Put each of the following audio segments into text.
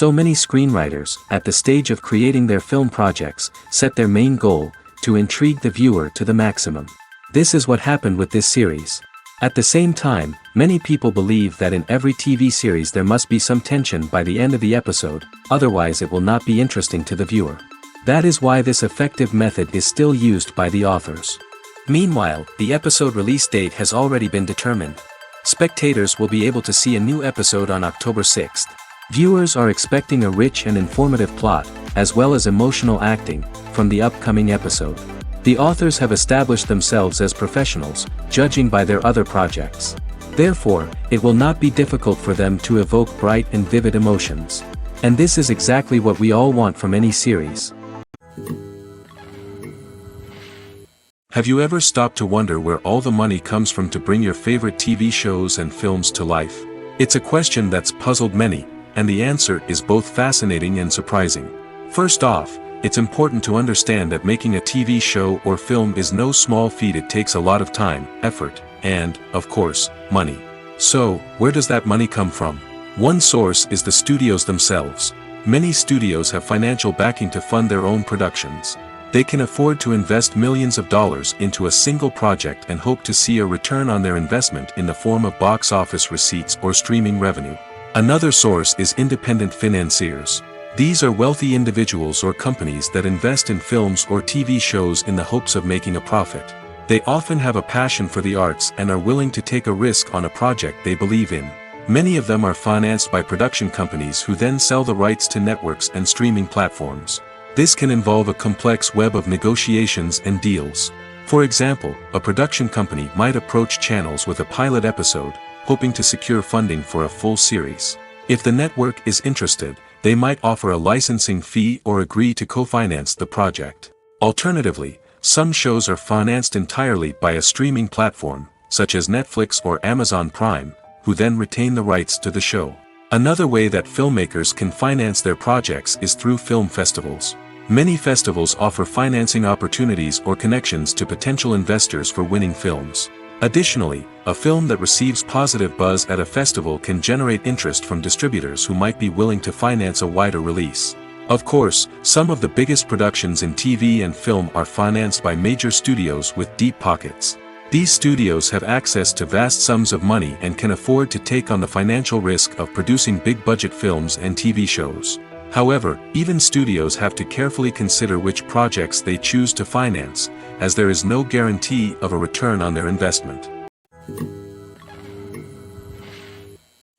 So many screenwriters, at the stage of creating their film projects, set their main goal, to intrigue the viewer to the maximum. This is what happened with this series. At the same time, many people believe that in every TV series there must be some tension by the end of the episode, otherwise it will not be interesting to the viewer. That is why this effective method is still used by the authors. Meanwhile, the episode release date has already been determined. Spectators will be able to see a new episode on October 6th. Viewers are expecting a rich and informative plot, as well as emotional acting, from the upcoming episode. The authors have established themselves as professionals, judging by their other projects. Therefore, it will not be difficult for them to evoke bright and vivid emotions. And this is exactly what we all want from any series. Have you ever stopped to wonder where all the money comes from to bring your favorite TV shows and films to life? It's a question that's puzzled many, and the answer is both fascinating and surprising. First off, it's important to understand that making a TV show or film is no small feat. It takes a lot of time, effort, and, of course, money. So, where does that money come from? One source is the studios themselves. Many studios have financial backing to fund their own productions. They can afford to invest millions of dollars into a single project and hope to see a return on their investment in the form of box office receipts or streaming revenue. Another source is independent financiers. These are wealthy individuals or companies that invest in films or TV shows in the hopes of making a profit. They often have a passion for the arts and are willing to take a risk on a project they believe in. Many of them are financed by production companies who then sell the rights to networks and streaming platforms. This can involve a complex web of negotiations and deals. For example, a production company might approach channels with a pilot episode, hoping to secure funding for a full series. If the network is interested, they might offer a licensing fee or agree to co-finance the project. Alternatively, some shows are financed entirely by a streaming platform, such as Netflix or Amazon Prime, who then retain the rights to the show. Another way that filmmakers can finance their projects is through film festivals. Many festivals offer financing opportunities or connections to potential investors for winning films. Additionally, a film that receives positive buzz at a festival can generate interest from distributors who might be willing to finance a wider release. Of course, some of the biggest productions in TV and film are financed by major studios with deep pockets. These studios have access to vast sums of money and can afford to take on the financial risk of producing big-budget films and TV shows. However, even studios have to carefully consider which projects they choose to finance, as there is no guarantee of a return on their investment.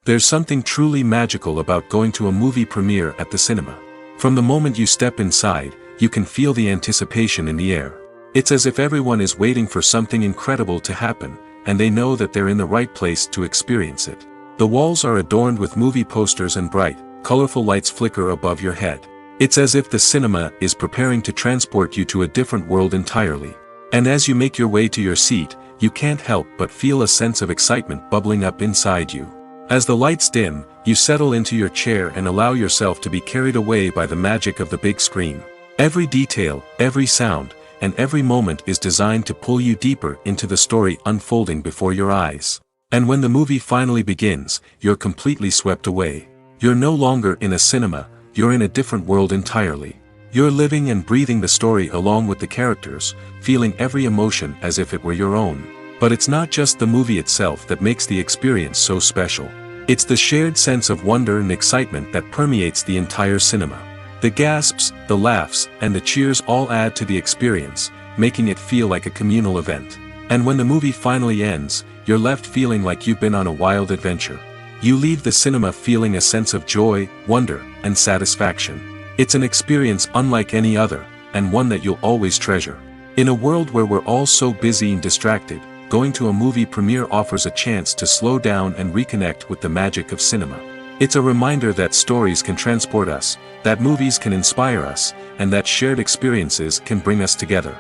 There's something truly magical about going to a movie premiere at the cinema. From the moment you step inside, you can feel the anticipation in the air. It's as if everyone is waiting for something incredible to happen, and they know that they're in the right place to experience it. The walls are adorned with movie posters and bright, colorful lights flicker above your head. It's as if the cinema is preparing to transport you to a different world entirely. And as you make your way to your seat, you can't help but feel a sense of excitement bubbling up inside you. As the lights dim, you settle into your chair and allow yourself to be carried away by the magic of the big screen. Every detail, every sound, and every moment is designed to pull you deeper into the story unfolding before your eyes. And when the movie finally begins, you're completely swept away. You're no longer in a cinema, you're in a different world entirely. You're living and breathing the story along with the characters, feeling every emotion as if it were your own. But it's not just the movie itself that makes the experience so special. It's the shared sense of wonder and excitement that permeates the entire cinema. The gasps, the laughs, and the cheers all add to the experience, making it feel like a communal event. And when the movie finally ends, you're left feeling like you've been on a wild adventure. You leave the cinema feeling a sense of joy, wonder, and satisfaction. It's an experience unlike any other, and one that you'll always treasure. In a world where we're all so busy and distracted, going to a movie premiere offers a chance to slow down and reconnect with the magic of cinema. It's a reminder that stories can transport us, that movies can inspire us, and that shared experiences can bring us together.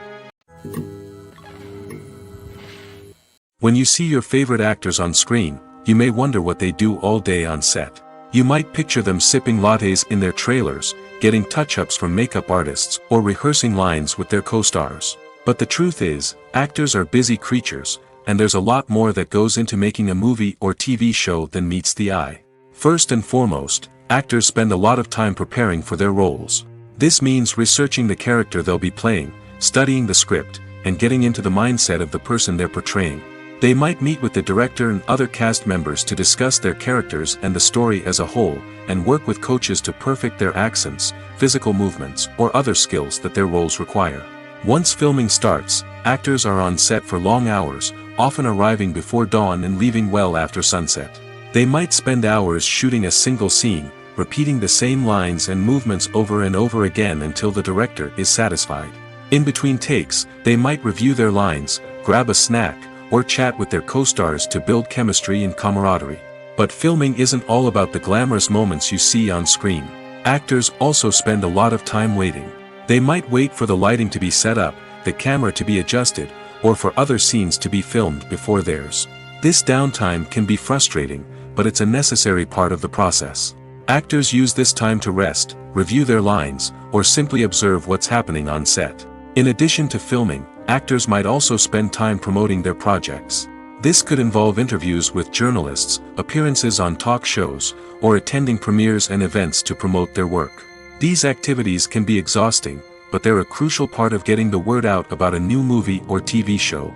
When you see your favorite actors on screen, you may wonder what they do all day on set. You might picture them sipping lattes in their trailers, getting touch-ups from makeup artists, or rehearsing lines with their co-stars. But the truth is, actors are busy creatures, and there's a lot more that goes into making a movie or TV show than meets the eye. First and foremost, actors spend a lot of time preparing for their roles. This means researching the character they'll be playing, studying the script, and getting into the mindset of the person they're portraying. They might meet with the director and other cast members to discuss their characters and the story as a whole, and work with coaches to perfect their accents, physical movements, or other skills that their roles require. Once filming starts, actors are on set for long hours, often arriving before dawn and leaving well after sunset. They might spend hours shooting a single scene, repeating the same lines and movements over and over again until the director is satisfied. In between takes, they might review their lines, grab a snack, or chat with their co-stars to build chemistry and camaraderie. But filming isn't all about the glamorous moments you see on screen. Actors also spend a lot of time waiting. They might wait for the lighting to be set up, the camera to be adjusted, or for other scenes to be filmed before theirs. This downtime can be frustrating, but it's a necessary part of the process. Actors use this time to rest, review their lines, or simply observe what's happening on set. In addition to filming, actors might also spend time promoting their projects. This could involve interviews with journalists, appearances on talk shows, or attending premieres and events to promote their work. These activities can be exhausting, but they're a crucial part of getting the word out about a new movie or TV show.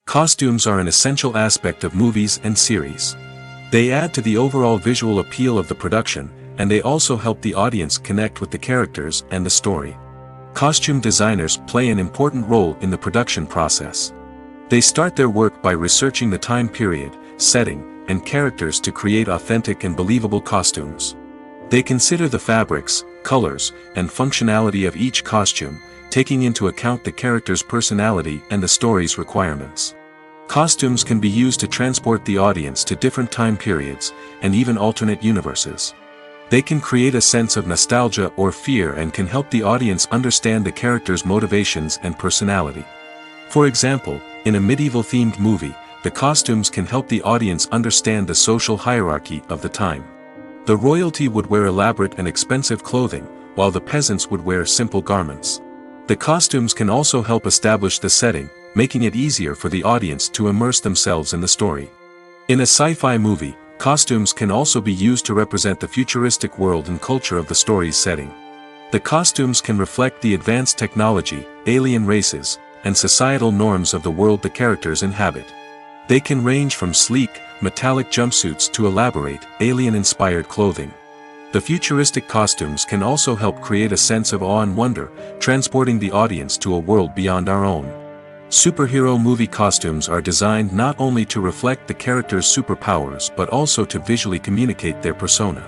Costumes are an essential aspect of movies and series. They add to the overall visual appeal of the production, and they also help the audience connect with the characters and the story. Costume designers play an important role in the production process. They start their work by researching the time period, setting, and characters to create authentic and believable costumes. They consider the fabrics, colors, and functionality of each costume, taking into account the character's personality and the story's requirements. Costumes can be used to transport the audience to different time periods, and even alternate universes. They can create a sense of nostalgia or fear and can help the audience understand the character's motivations and personality. For example, in a medieval-themed movie, the costumes can help the audience understand the social hierarchy of the time. The royalty would wear elaborate and expensive clothing, while the peasants would wear simple garments. The costumes can also help establish the setting, making it easier for the audience to immerse themselves in the story. In a sci-fi movie, costumes can also be used to represent the futuristic world and culture of the story's setting. The costumes can reflect the advanced technology, alien races, and societal norms of the world the characters inhabit. They can range from sleek, metallic jumpsuits to elaborate, alien-inspired clothing. The futuristic costumes can also help create a sense of awe and wonder, transporting the audience to a world beyond our own. Superhero movie costumes are designed not only to reflect the character's superpowers but also to visually communicate their persona.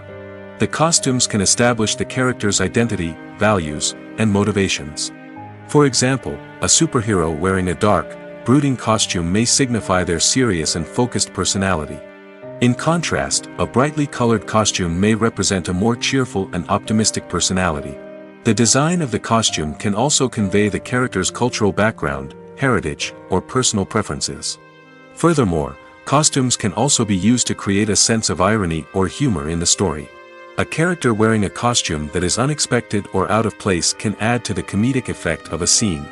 The costumes can establish the character's identity, values, and motivations. For example, a superhero wearing a dark, brooding costume may signify their serious and focused personality. In contrast, a brightly colored costume may represent a more cheerful and optimistic personality. The design of the costume can also convey the character's cultural background, heritage, or personal preferences. Furthermore, costumes can also be used to create a sense of irony or humor in the story. A character wearing a costume that is unexpected or out of place can add to the comedic effect of a scene.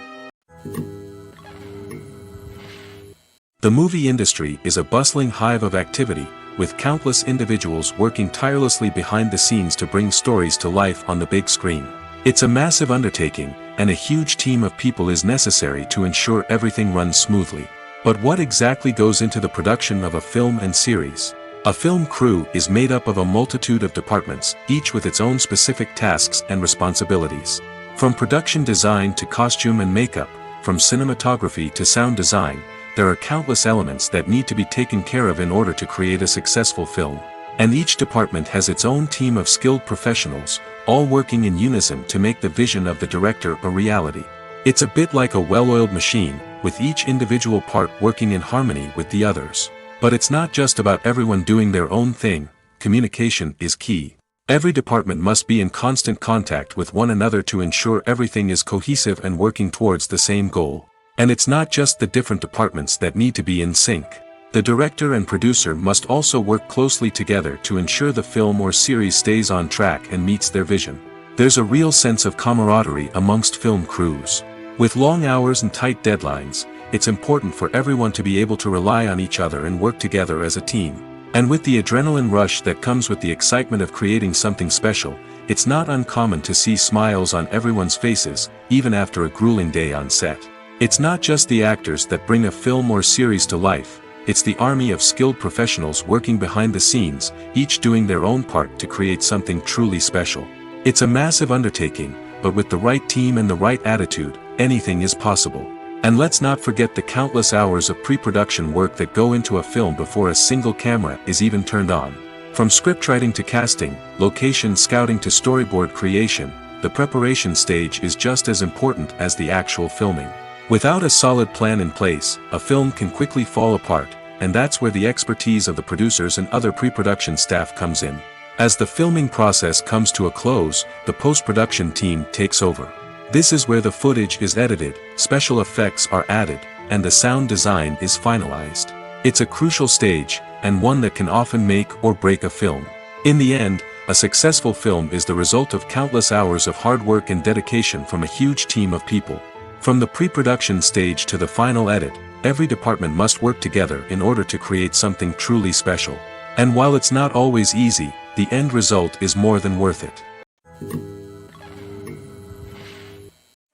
The movie industry is a bustling hive of activity, with countless individuals working tirelessly behind the scenes to bring stories to life on the big screen. It's a massive undertaking, and a huge team of people is necessary to ensure everything runs smoothly. But what exactly goes into the production of a film and series? A film crew is made up of a multitude of departments, each with its own specific tasks and responsibilities. From production design to costume and makeup, from cinematography to sound design, there are countless elements that need to be taken care of in order to create a successful film. And each department has its own team of skilled professionals, all working in unison to make the vision of the director a reality. It's a bit like a well-oiled machine, with each individual part working in harmony with the others. But it's not just about everyone doing their own thing. Communication is key. Every department must be in constant contact with one another to ensure everything is cohesive and working towards the same goal. And it's not just the different departments that need to be in sync. The director and producer must also work closely together to ensure the film or series stays on track and meets their vision. There's a real sense of camaraderie amongst film crews. With long hours and tight deadlines, it's important for everyone to be able to rely on each other and work together as a team. And with the adrenaline rush that comes with the excitement of creating something special, it's not uncommon to see smiles on everyone's faces, even after a grueling day on set. It's not just the actors that bring a film or series to life, it's the army of skilled professionals working behind the scenes, each doing their own part to create something truly special. It's a massive undertaking, but with the right team and the right attitude, anything is possible. And let's not forget the countless hours of pre-production work that go into a film before a single camera is even turned on. From scriptwriting to casting, location scouting to storyboard creation, the preparation stage is just as important as the actual filming. Without a solid plan in place, a film can quickly fall apart, and that's where the expertise of the producers and other pre-production staff comes in. As the filming process comes to a close, the post-production team takes over. This is where the footage is edited, special effects are added, and the sound design is finalized. It's a crucial stage, and one that can often make or break a film. In the end, a successful film is the result of countless hours of hard work and dedication from a huge team of people. From the pre-production stage to the final edit, every department must work together in order to create something truly special. And while it's not always easy, the end result is more than worth it.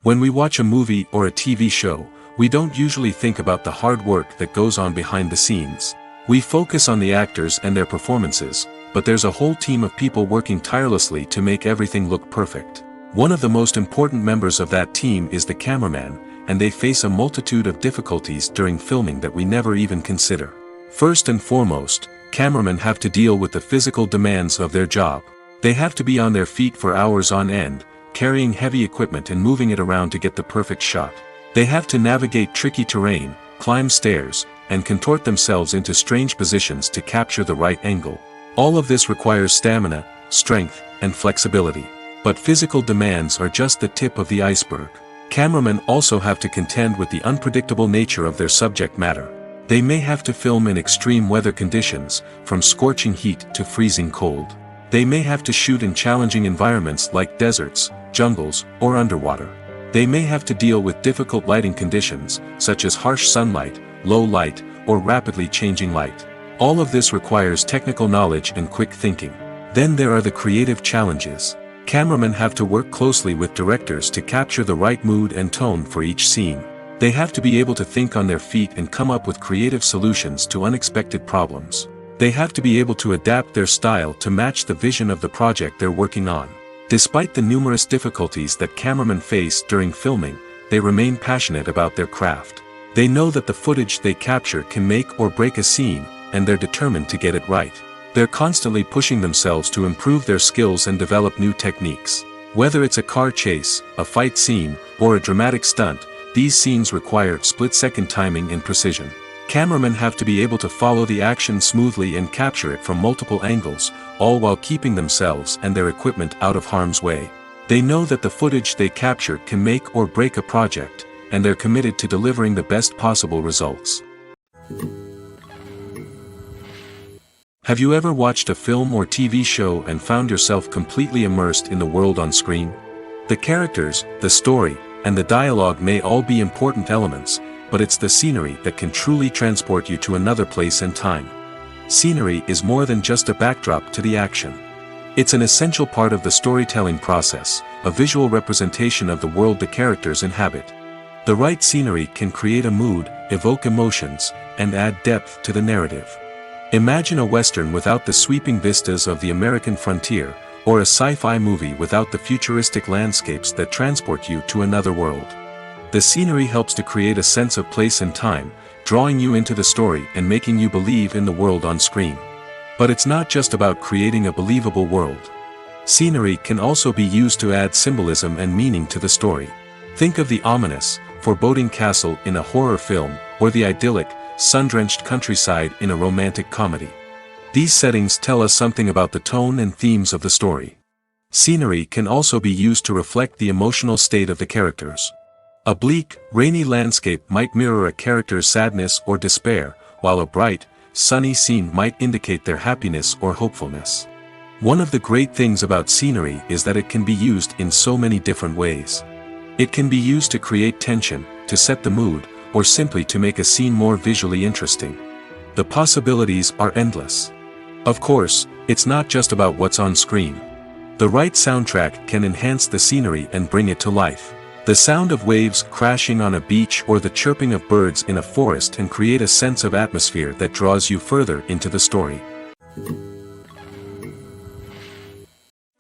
When we watch a movie or a TV show, we don't usually think about the hard work that goes on behind the scenes. We focus on the actors and their performances, but there's a whole team of people working tirelessly to make everything look perfect. One of the most important members of that team is the cameraman, and they face a multitude of difficulties during filming that we never even consider. First and foremost, cameramen have to deal with the physical demands of their job. They have to be on their feet for hours on end, carrying heavy equipment and moving it around to get the perfect shot. They have to navigate tricky terrain, climb stairs, and contort themselves into strange positions to capture the right angle. All of this requires stamina, strength, and flexibility. But physical demands are just the tip of the iceberg. Cameramen also have to contend with the unpredictable nature of their subject matter. They may have to film in extreme weather conditions, from scorching heat to freezing cold. They may have to shoot in challenging environments like deserts, jungles, or underwater. They may have to deal with difficult lighting conditions, such as harsh sunlight, low light, or rapidly changing light. All of this requires technical knowledge and quick thinking. Then there are the creative challenges. Cameramen have to work closely with directors to capture the right mood and tone for each scene. They have to be able to think on their feet and come up with creative solutions to unexpected problems. They have to be able to adapt their style to match the vision of the project they're working on. Despite the numerous difficulties that cameramen face during filming, they remain passionate about their craft. They know that the footage they capture can make or break a scene, and they're determined to get it right. They're constantly pushing themselves to improve their skills and develop new techniques. Whether it's a car chase, a fight scene, or a dramatic stunt, these scenes require split-second timing and precision. Cameramen have to be able to follow the action smoothly and capture it from multiple angles, all while keeping themselves and their equipment out of harm's way. They know that the footage they capture can make or break a project, and they're committed to delivering the best possible results. Have you ever watched a film or TV show and found yourself completely immersed in the world on screen? The characters, the story, and the dialogue may all be important elements, but it's the scenery that can truly transport you to another place and time. Scenery is more than just a backdrop to the action. It's an essential part of the storytelling process, a visual representation of the world the characters inhabit. The right scenery can create a mood, evoke emotions, and add depth to the narrative. Imagine a Western without the sweeping vistas of the American frontier, or a sci-fi movie without the futuristic landscapes that transport you to another world. The scenery helps to create a sense of place and time, drawing you into the story and making you believe in the world on screen. But it's not just about creating a believable world. Scenery can also be used to add symbolism and meaning to the story. Think of the ominous, foreboding castle in a horror film, or the idyllic, sun-drenched countryside in a romantic comedy. These settings tell us something about the tone and themes of the story. Scenery can also be used to reflect the emotional state of the characters. A bleak, rainy landscape might mirror a character's sadness or despair, while a bright, sunny scene might indicate their happiness or hopefulness. One of the great things about scenery is that it can be used in so many different ways. It can be used to create tension, to set the mood, or simply to make a scene more visually interesting. The possibilities are endless. Of course, it's not just about what's on screen. The right soundtrack can enhance the scenery and bring it to life. The sound of waves crashing on a beach or the chirping of birds in a forest can create a sense of atmosphere that draws you further into the story.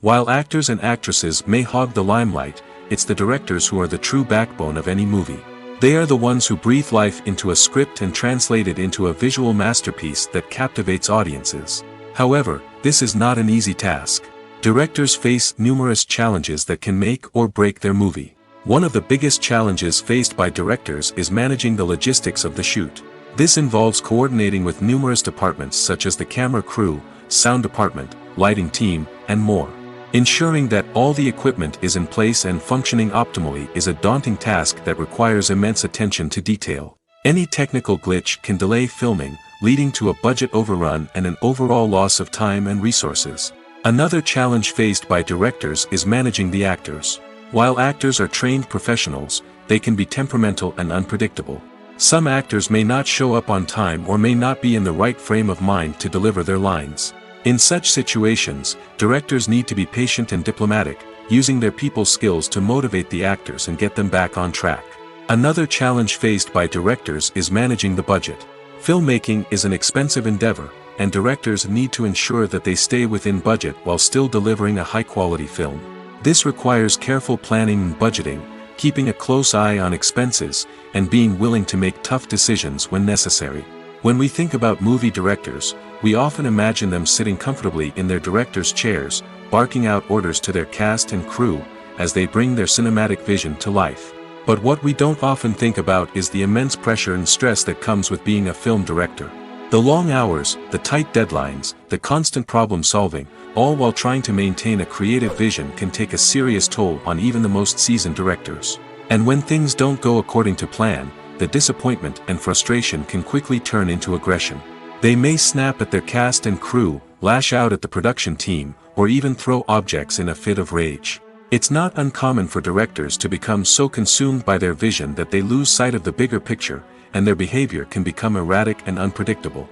While actors and actresses may hog the limelight, it's the directors who are the true backbone of any movie. They are the ones who breathe life into a script and translate it into a visual masterpiece that captivates audiences. However, this is not an easy task. Directors face numerous challenges that can make or break their movie. One of the biggest challenges faced by directors is managing the logistics of the shoot. This involves coordinating with numerous departments such as the camera crew, sound department, lighting team, and more. Ensuring that all the equipment is in place and functioning optimally is a daunting task that requires immense attention to detail. Any technical glitch can delay filming, leading to a budget overrun and an overall loss of time and resources. Another challenge faced by directors is managing the actors. While actors are trained professionals, they can be temperamental and unpredictable. Some actors may not show up on time or may not be in the right frame of mind to deliver their lines. In such situations, directors need to be patient and diplomatic, using their people skills to motivate the actors and get them back on track. Another challenge faced by directors is managing the budget. Filmmaking is an expensive endeavor, and directors need to ensure that they stay within budget while still delivering a high-quality film. This requires careful planning and budgeting, keeping a close eye on expenses, and being willing to make tough decisions when necessary. When we think about movie directors, we often imagine them sitting comfortably in their director's chairs, barking out orders to their cast and crew, as they bring their cinematic vision to life. But what we don't often think about is the immense pressure and stress that comes with being a film director. The long hours, the tight deadlines, the constant problem solving, all while trying to maintain a creative vision can take a serious toll on even the most seasoned directors. And when things don't go according to plan, the disappointment and frustration can quickly turn into aggression. They may snap at their cast and crew, lash out at the production team, or even throw objects in a fit of rage. It's not uncommon for directors to become so consumed by their vision that they lose sight of the bigger picture, and their behavior can become erratic and unpredictable.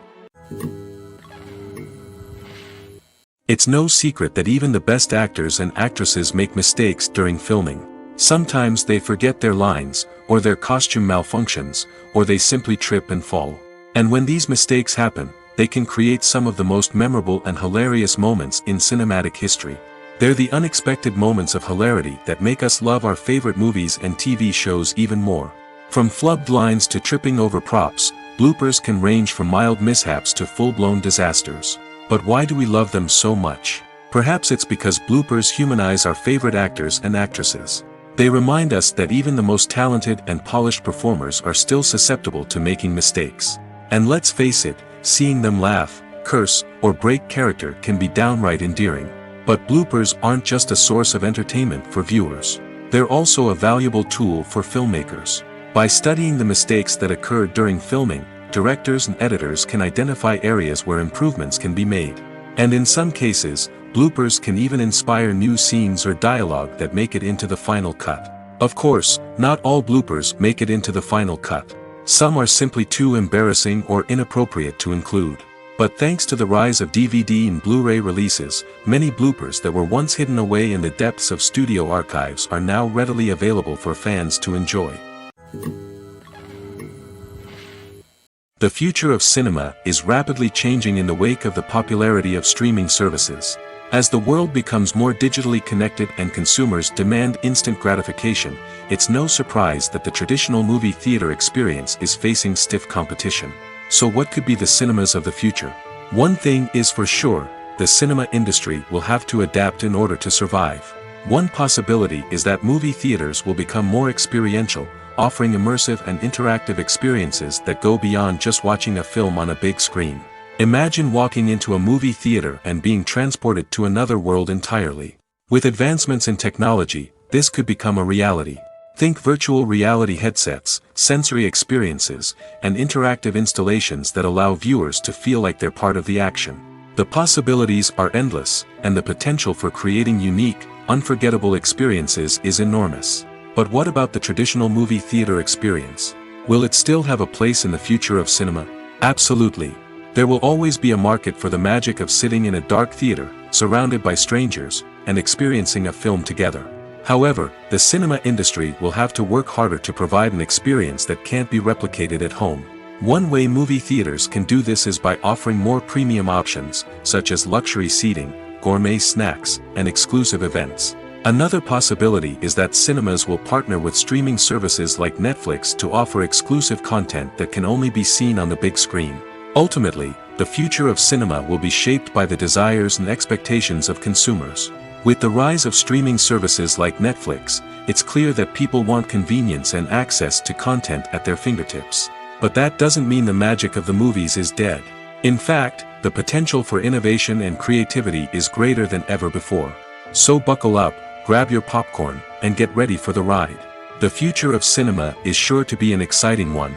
It's no secret that even the best actors and actresses make mistakes during filming. Sometimes they forget their lines, or their costume malfunctions, or they simply trip and fall. And when these mistakes happen, they can create some of the most memorable and hilarious moments in cinematic history. They're the unexpected moments of hilarity that make us love our favorite movies and TV shows even more. From flubbed lines to tripping over props, bloopers can range from mild mishaps to full-blown disasters. But why do we love them so much? Perhaps it's because bloopers humanize our favorite actors and actresses. They remind us that even the most talented and polished performers are still susceptible to making mistakes. And let's face it, seeing them laugh, curse, or break character can be downright endearing. But bloopers aren't just a source of entertainment for viewers. They're also a valuable tool for filmmakers. By studying the mistakes that occurred during filming, directors and editors can identify areas where improvements can be made. And in some cases, bloopers can even inspire new scenes or dialogue that make it into the final cut. Of course, not all bloopers make it into the final cut. Some are simply too embarrassing or inappropriate to include. But thanks to the rise of DVD and Blu-ray releases, many bloopers that were once hidden away in the depths of studio archives are now readily available for fans to enjoy. The future of cinema is rapidly changing in the wake of the popularity of streaming services. As the world becomes more digitally connected and consumers demand instant gratification, it's no surprise that the traditional movie theater experience is facing stiff competition. So what could be the cinemas of the future? One thing is for sure, the cinema industry will have to adapt in order to survive. One possibility is that movie theaters will become more experiential, offering immersive and interactive experiences that go beyond just watching a film on a big screen. Imagine walking into a movie theater and being transported to another world entirely. With advancements in technology, this could become a reality. Think virtual reality headsets, sensory experiences, and interactive installations that allow viewers to feel like they're part of the action. The possibilities are endless, and the potential for creating unique, unforgettable experiences is enormous. But what about the traditional movie theater experience? Will it still have a place in the future of cinema? Absolutely. There will always be a market for the magic of sitting in a dark theater, surrounded by strangers, and experiencing a film together. However, the cinema industry will have to work harder to provide an experience that can't be replicated at home. One way movie theaters can do this is by offering more premium options, such as luxury seating, gourmet snacks, and exclusive events. Another possibility is that cinemas will partner with streaming services like Netflix to offer exclusive content that can only be seen on the big screen. Ultimately, the future of cinema will be shaped by the desires and expectations of consumers. With the rise of streaming services like Netflix, it's clear that people want convenience and access to content at their fingertips. But that doesn't mean the magic of the movies is dead. In fact, the potential for innovation and creativity is greater than ever before. So buckle up, grab your popcorn, and get ready for the ride. The future of cinema is sure to be an exciting one.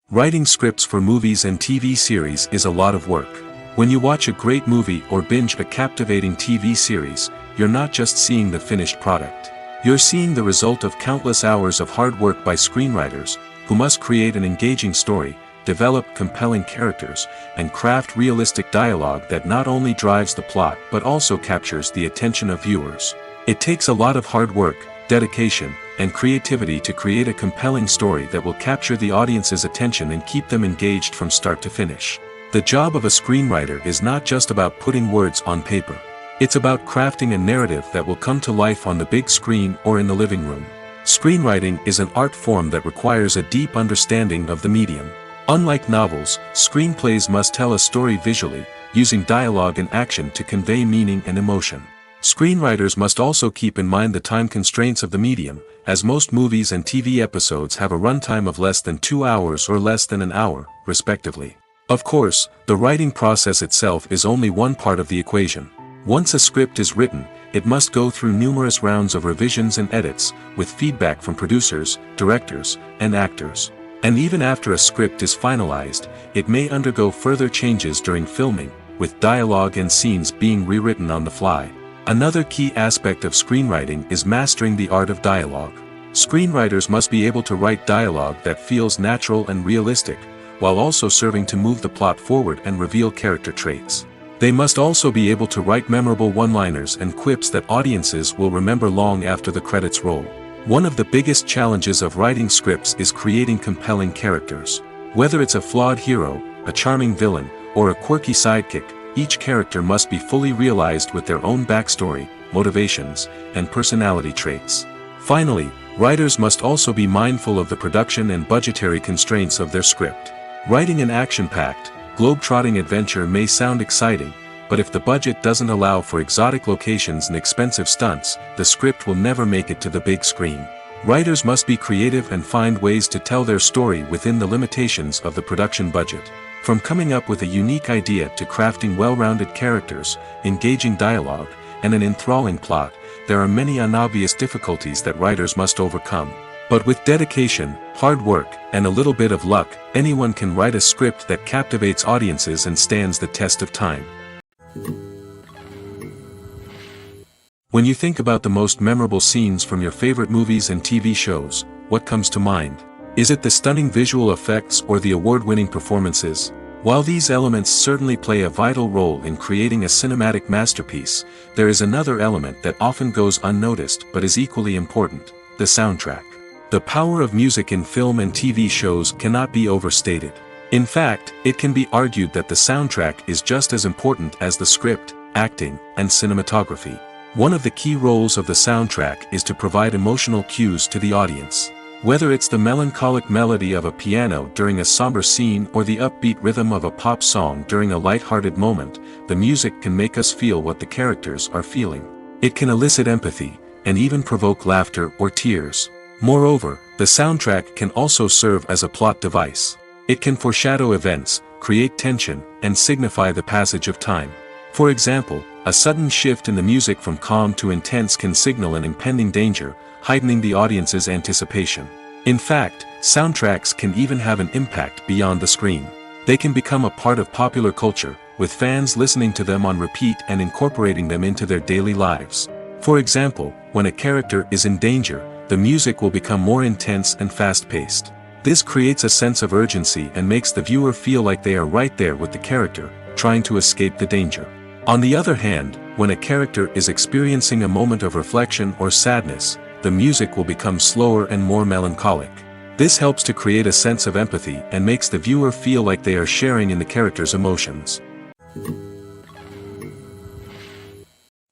Writing scripts for movies and TV series is a lot of work. When you watch a great movie or binge a captivating TV series, you're not just seeing the finished product. You're seeing the result of countless hours of hard work by screenwriters, who must create an engaging story, develop compelling characters, and craft realistic dialogue that not only drives the plot but also captures the attention of viewers. It takes a lot of hard work, dedication, and creativity to create a compelling story that will capture the audience's attention and keep them engaged from start to finish. The job of a screenwriter is not just about putting words on paper. It's about crafting a narrative that will come to life on the big screen or in the living room. Screenwriting is an art form that requires a deep understanding of the medium. Unlike novels, screenplays must tell a story visually, using dialogue and action to convey meaning and emotion. Screenwriters must also keep in mind the time constraints of the medium, as most movies and TV episodes have a runtime of less than 2 hours or less than an hour, respectively. Of course, the writing process itself is only one part of the equation. Once a script is written, it must go through numerous rounds of revisions and edits, with feedback from producers, directors, and actors. And even after a script is finalized, it may undergo further changes during filming, with dialogue and scenes being rewritten on the fly. Another key aspect of screenwriting is mastering the art of dialogue. Screenwriters must be able to write dialogue that feels natural and realistic, while also serving to move the plot forward and reveal character traits. They must also be able to write memorable one-liners and quips that audiences will remember long after the credits roll. One of the biggest challenges of writing scripts is creating compelling characters. Whether it's a flawed hero, a charming villain, or a quirky sidekick, each character must be fully realized with their own backstory, motivations, and personality traits. Finally, writers must also be mindful of the production and budgetary constraints of their script. Writing an action-packed, globe-trotting adventure may sound exciting, but if the budget doesn't allow for exotic locations and expensive stunts, the script will never make it to the big screen. Writers must be creative and find ways to tell their story within the limitations of the production budget. From coming up with a unique idea to crafting well-rounded characters, engaging dialogue, and an enthralling plot, there are many unobvious difficulties that writers must overcome. But with dedication, hard work, and a little bit of luck, anyone can write a script that captivates audiences and stands the test of time. When you think about the most memorable scenes from your favorite movies and TV shows, what comes to mind? Is it the stunning visual effects or the award-winning performances? While these elements certainly play a vital role in creating a cinematic masterpiece, there is another element that often goes unnoticed but is equally important: the soundtrack. The power of music in film and TV shows cannot be overstated. In fact, it can be argued that the soundtrack is just as important as the script, acting, and cinematography. One of the key roles of the soundtrack is to provide emotional cues to the audience. Whether it's the melancholic melody of a piano during a somber scene or the upbeat rhythm of a pop song during a light-hearted moment, the music can make us feel what the characters are feeling. It can elicit empathy, and even provoke laughter or tears. Moreover, the soundtrack can also serve as a plot device. It can foreshadow events, create tension, and signify the passage of time. For example, a sudden shift in the music from calm to intense can signal an impending danger, heightening the audience's anticipation. In fact, soundtracks can even have an impact beyond the screen. They can become a part of popular culture, with fans listening to them on repeat and incorporating them into their daily lives. For example, when a character is in danger, the music will become more intense and fast-paced. This creates a sense of urgency and makes the viewer feel like they are right there with the character, trying to escape the danger. On the other hand, when a character is experiencing a moment of reflection or sadness, the music will become slower and more melancholic. This helps to create a sense of empathy and makes the viewer feel like they are sharing in the character's emotions.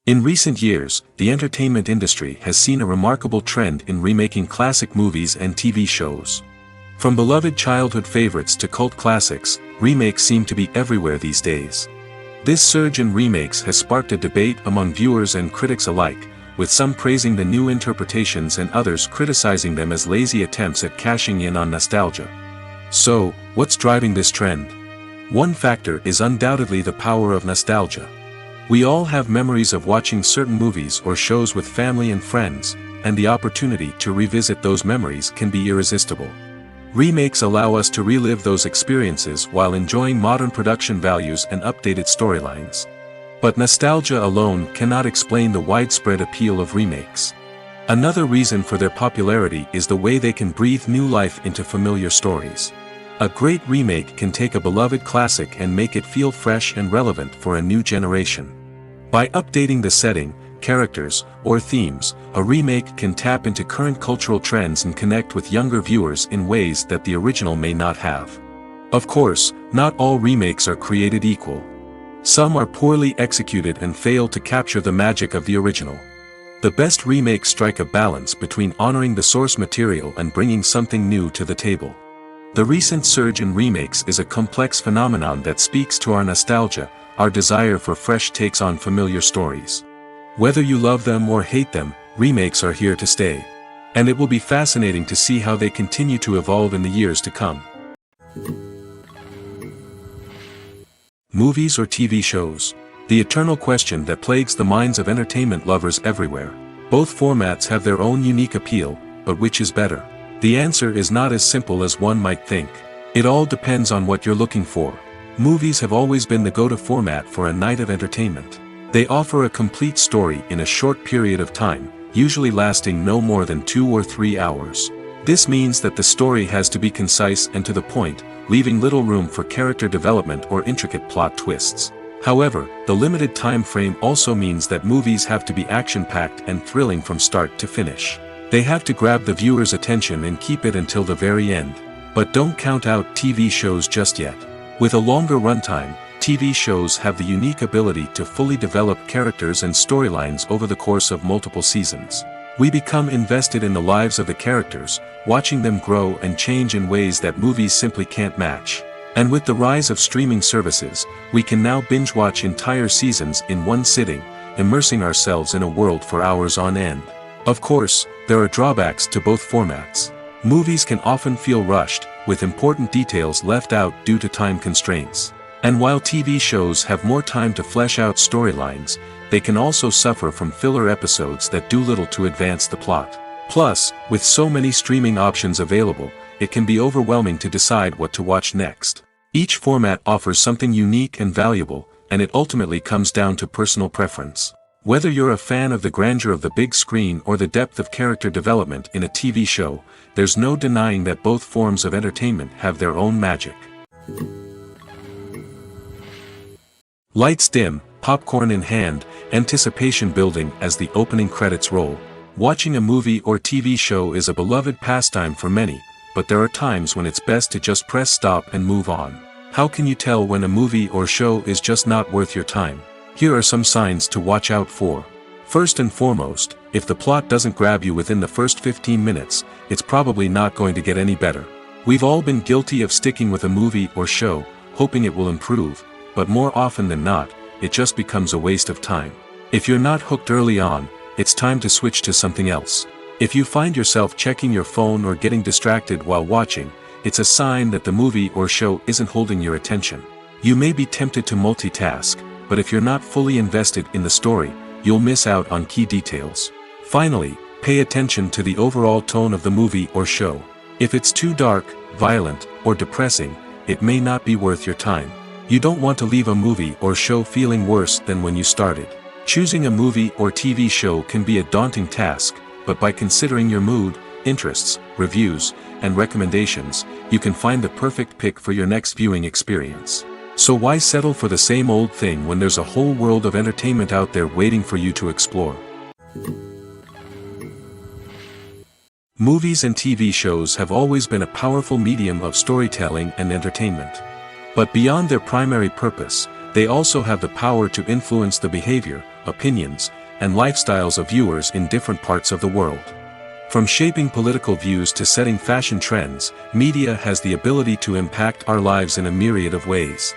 In recent years, the entertainment industry has seen a remarkable trend in remaking classic movies and TV shows. From beloved childhood favorites to cult classics, remakes seem to be everywhere these days. This surge in remakes has sparked a debate among viewers and critics alike, with some praising the new interpretations and others criticizing them as lazy attempts at cashing in on nostalgia. So, what's driving this trend? One factor is undoubtedly the power of nostalgia. We all have memories of watching certain movies or shows with family and friends, and the opportunity to revisit those memories can be irresistible. Remakes allow us to relive those experiences while enjoying modern production values and updated storylines. But nostalgia alone cannot explain the widespread appeal of remakes. Another reason for their popularity is the way they can breathe new life into familiar stories. A great remake can take a beloved classic and make it feel fresh and relevant for a new generation. By updating the setting, characters, or themes, a remake can tap into current cultural trends and connect with younger viewers in ways that the original may not have. Of course, not all remakes are created equal. Some are poorly executed and fail to capture the magic of the original. The best remakes strike a balance between honoring the source material and bringing something new to the table. The recent surge in remakes is a complex phenomenon that speaks to our nostalgia, our desire for fresh takes on familiar stories. Whether you love them or hate them, remakes are here to stay. And it will be fascinating to see how they continue to evolve in the years to come. Movies or TV shows? The eternal question that plagues the minds of entertainment lovers everywhere. Both formats have their own unique appeal, but which is better? The answer is not as simple as one might think. It all depends on what you're looking for. Movies have always been the go-to format for a night of entertainment. They offer a complete story in a short period of time, usually lasting no more than 2 or 3 hours. This means that the story has to be concise and to the point, leaving little room for character development or intricate plot twists. However, the limited time frame also means that movies have to be action-packed and thrilling from start to finish. They have to grab the viewer's attention and keep it until the very end. But don't count out TV shows just yet. With a longer runtime, TV shows have the unique ability to fully develop characters and storylines over the course of multiple seasons. We become invested in the lives of the characters, watching them grow and change in ways that movies simply can't match. And with the rise of streaming services, we can now binge-watch entire seasons in one sitting, immersing ourselves in a world for hours on end. Of course, there are drawbacks to both formats. Movies can often feel rushed, with important details left out due to time constraints. And while TV shows have more time to flesh out storylines, they can also suffer from filler episodes that do little to advance the plot. Plus, with so many streaming options available, it can be overwhelming to decide what to watch next. Each format offers something unique and valuable, and it ultimately comes down to personal preference. Whether you're a fan of the grandeur of the big screen or the depth of character development in a TV show, there's no denying that both forms of entertainment have their own magic. Lights dim, popcorn in hand, anticipation building as the opening credits roll. Watching a movie or TV show is a beloved pastime for many, but there are times when it's best to just press stop and move on. How can you tell when a movie or show is just not worth your time? Here are some signs to watch out for. First and foremost, if the plot doesn't grab you within the first 15 minutes, it's probably not going to get any better. We've all been guilty of sticking with a movie or show, hoping it will improve, but more often than not, it just becomes a waste of time. If you're not hooked early on, it's time to switch to something else. If you find yourself checking your phone or getting distracted while watching, it's a sign that the movie or show isn't holding your attention. You may be tempted to multitask, but if you're not fully invested in the story, you'll miss out on key details. Finally, pay attention to the overall tone of the movie or show. If it's too dark, violent, or depressing, it may not be worth your time. You don't want to leave a movie or show feeling worse than when you started. Choosing a movie or TV show can be a daunting task, but by considering your mood, interests, reviews, and recommendations, you can find the perfect pick for your next viewing experience. So why settle for the same old thing when there's a whole world of entertainment out there waiting for you to explore? Movies and TV shows have always been a powerful medium of storytelling and entertainment. But beyond their primary purpose, they also have the power to influence the behavior, opinions, and lifestyles of viewers in different parts of the world. From shaping political views to setting fashion trends, media has the ability to impact our lives in a myriad of ways.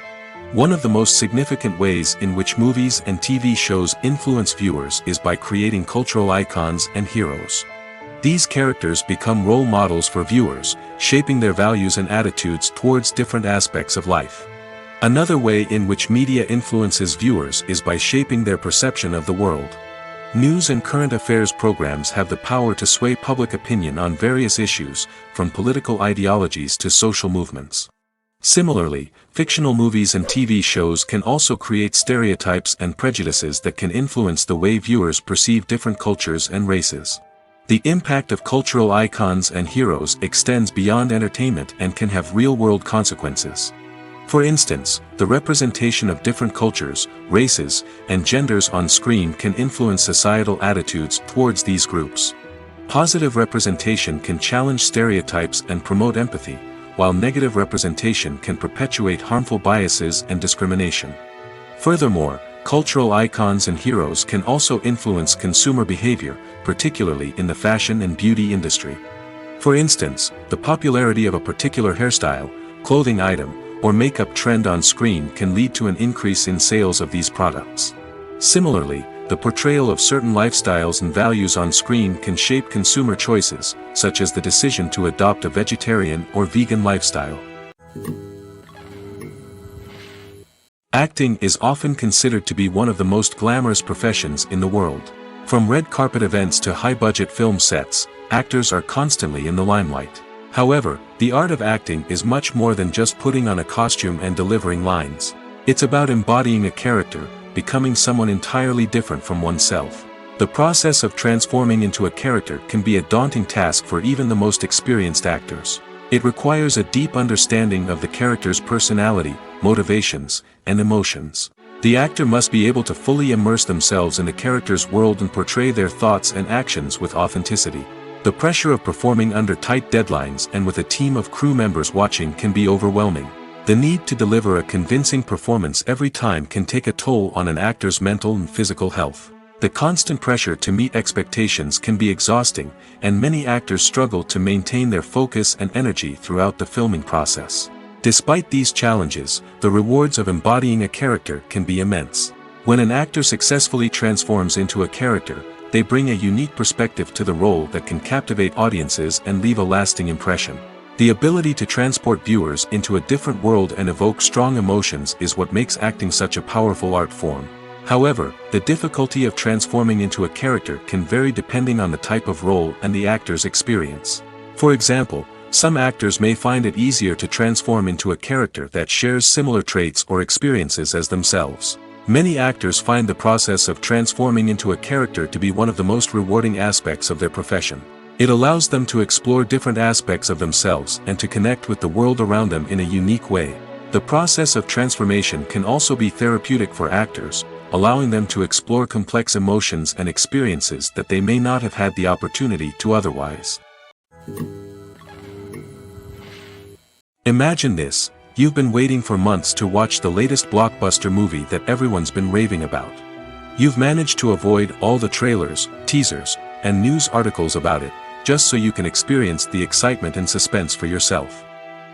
One of the most significant ways in which movies and TV shows influence viewers is by creating cultural icons and heroes. These characters become role models for viewers, shaping their values and attitudes towards different aspects of life. Another way in which media influences viewers is by shaping their perception of the world. News and current affairs programs have the power to sway public opinion on various issues, from political ideologies to social movements. Similarly, fictional movies and TV shows can also create stereotypes and prejudices that can influence the way viewers perceive different cultures and races. The impact of cultural icons and heroes extends beyond entertainment and can have real-world consequences. For instance, the representation of different cultures, races, and genders on screen can influence societal attitudes towards these groups. Positive representation can challenge stereotypes and promote empathy, while negative representation can perpetuate harmful biases and discrimination. Furthermore, cultural icons and heroes can also influence consumer behavior, particularly in the fashion and beauty industry. For instance, the popularity of a particular hairstyle, clothing item, or makeup trend on screen can lead to an increase in sales of these products. Similarly, the portrayal of certain lifestyles and values on screen can shape consumer choices, such as the decision to adopt a vegetarian or vegan lifestyle. Acting is often considered to be one of the most glamorous professions in the world. From red carpet events to high-budget film sets, actors are constantly in the limelight. However, the art of acting is much more than just putting on a costume and delivering lines. It's about embodying a character, becoming someone entirely different from oneself. The process of transforming into a character can be a daunting task for even the most experienced actors. It requires a deep understanding of the character's personality, motivations, and emotions. The actor must be able to fully immerse themselves in the character's world and portray their thoughts and actions with authenticity. The pressure of performing under tight deadlines and with a team of crew members watching can be overwhelming. The need to deliver a convincing performance every time can take a toll on an actor's mental and physical health. The constant pressure to meet expectations can be exhausting, and many actors struggle to maintain their focus and energy throughout the filming process. Despite these challenges, the rewards of embodying a character can be immense. When an actor successfully transforms into a character, they bring a unique perspective to the role that can captivate audiences and leave a lasting impression. The ability to transport viewers into a different world and evoke strong emotions is what makes acting such a powerful art form. However, the difficulty of transforming into a character can vary depending on the type of role and the actor's experience. For example, some actors may find it easier to transform into a character that shares similar traits or experiences as themselves. Many actors find the process of transforming into a character to be one of the most rewarding aspects of their profession. It allows them to explore different aspects of themselves and to connect with the world around them in a unique way. The process of transformation can also be therapeutic for actors, allowing them to explore complex emotions and experiences that they may not have had the opportunity to otherwise. Imagine this: you've been waiting for months to watch the latest blockbuster movie that everyone's been raving about. You've managed to avoid all the trailers, teasers, and news articles about it, just so you can experience the excitement and suspense for yourself.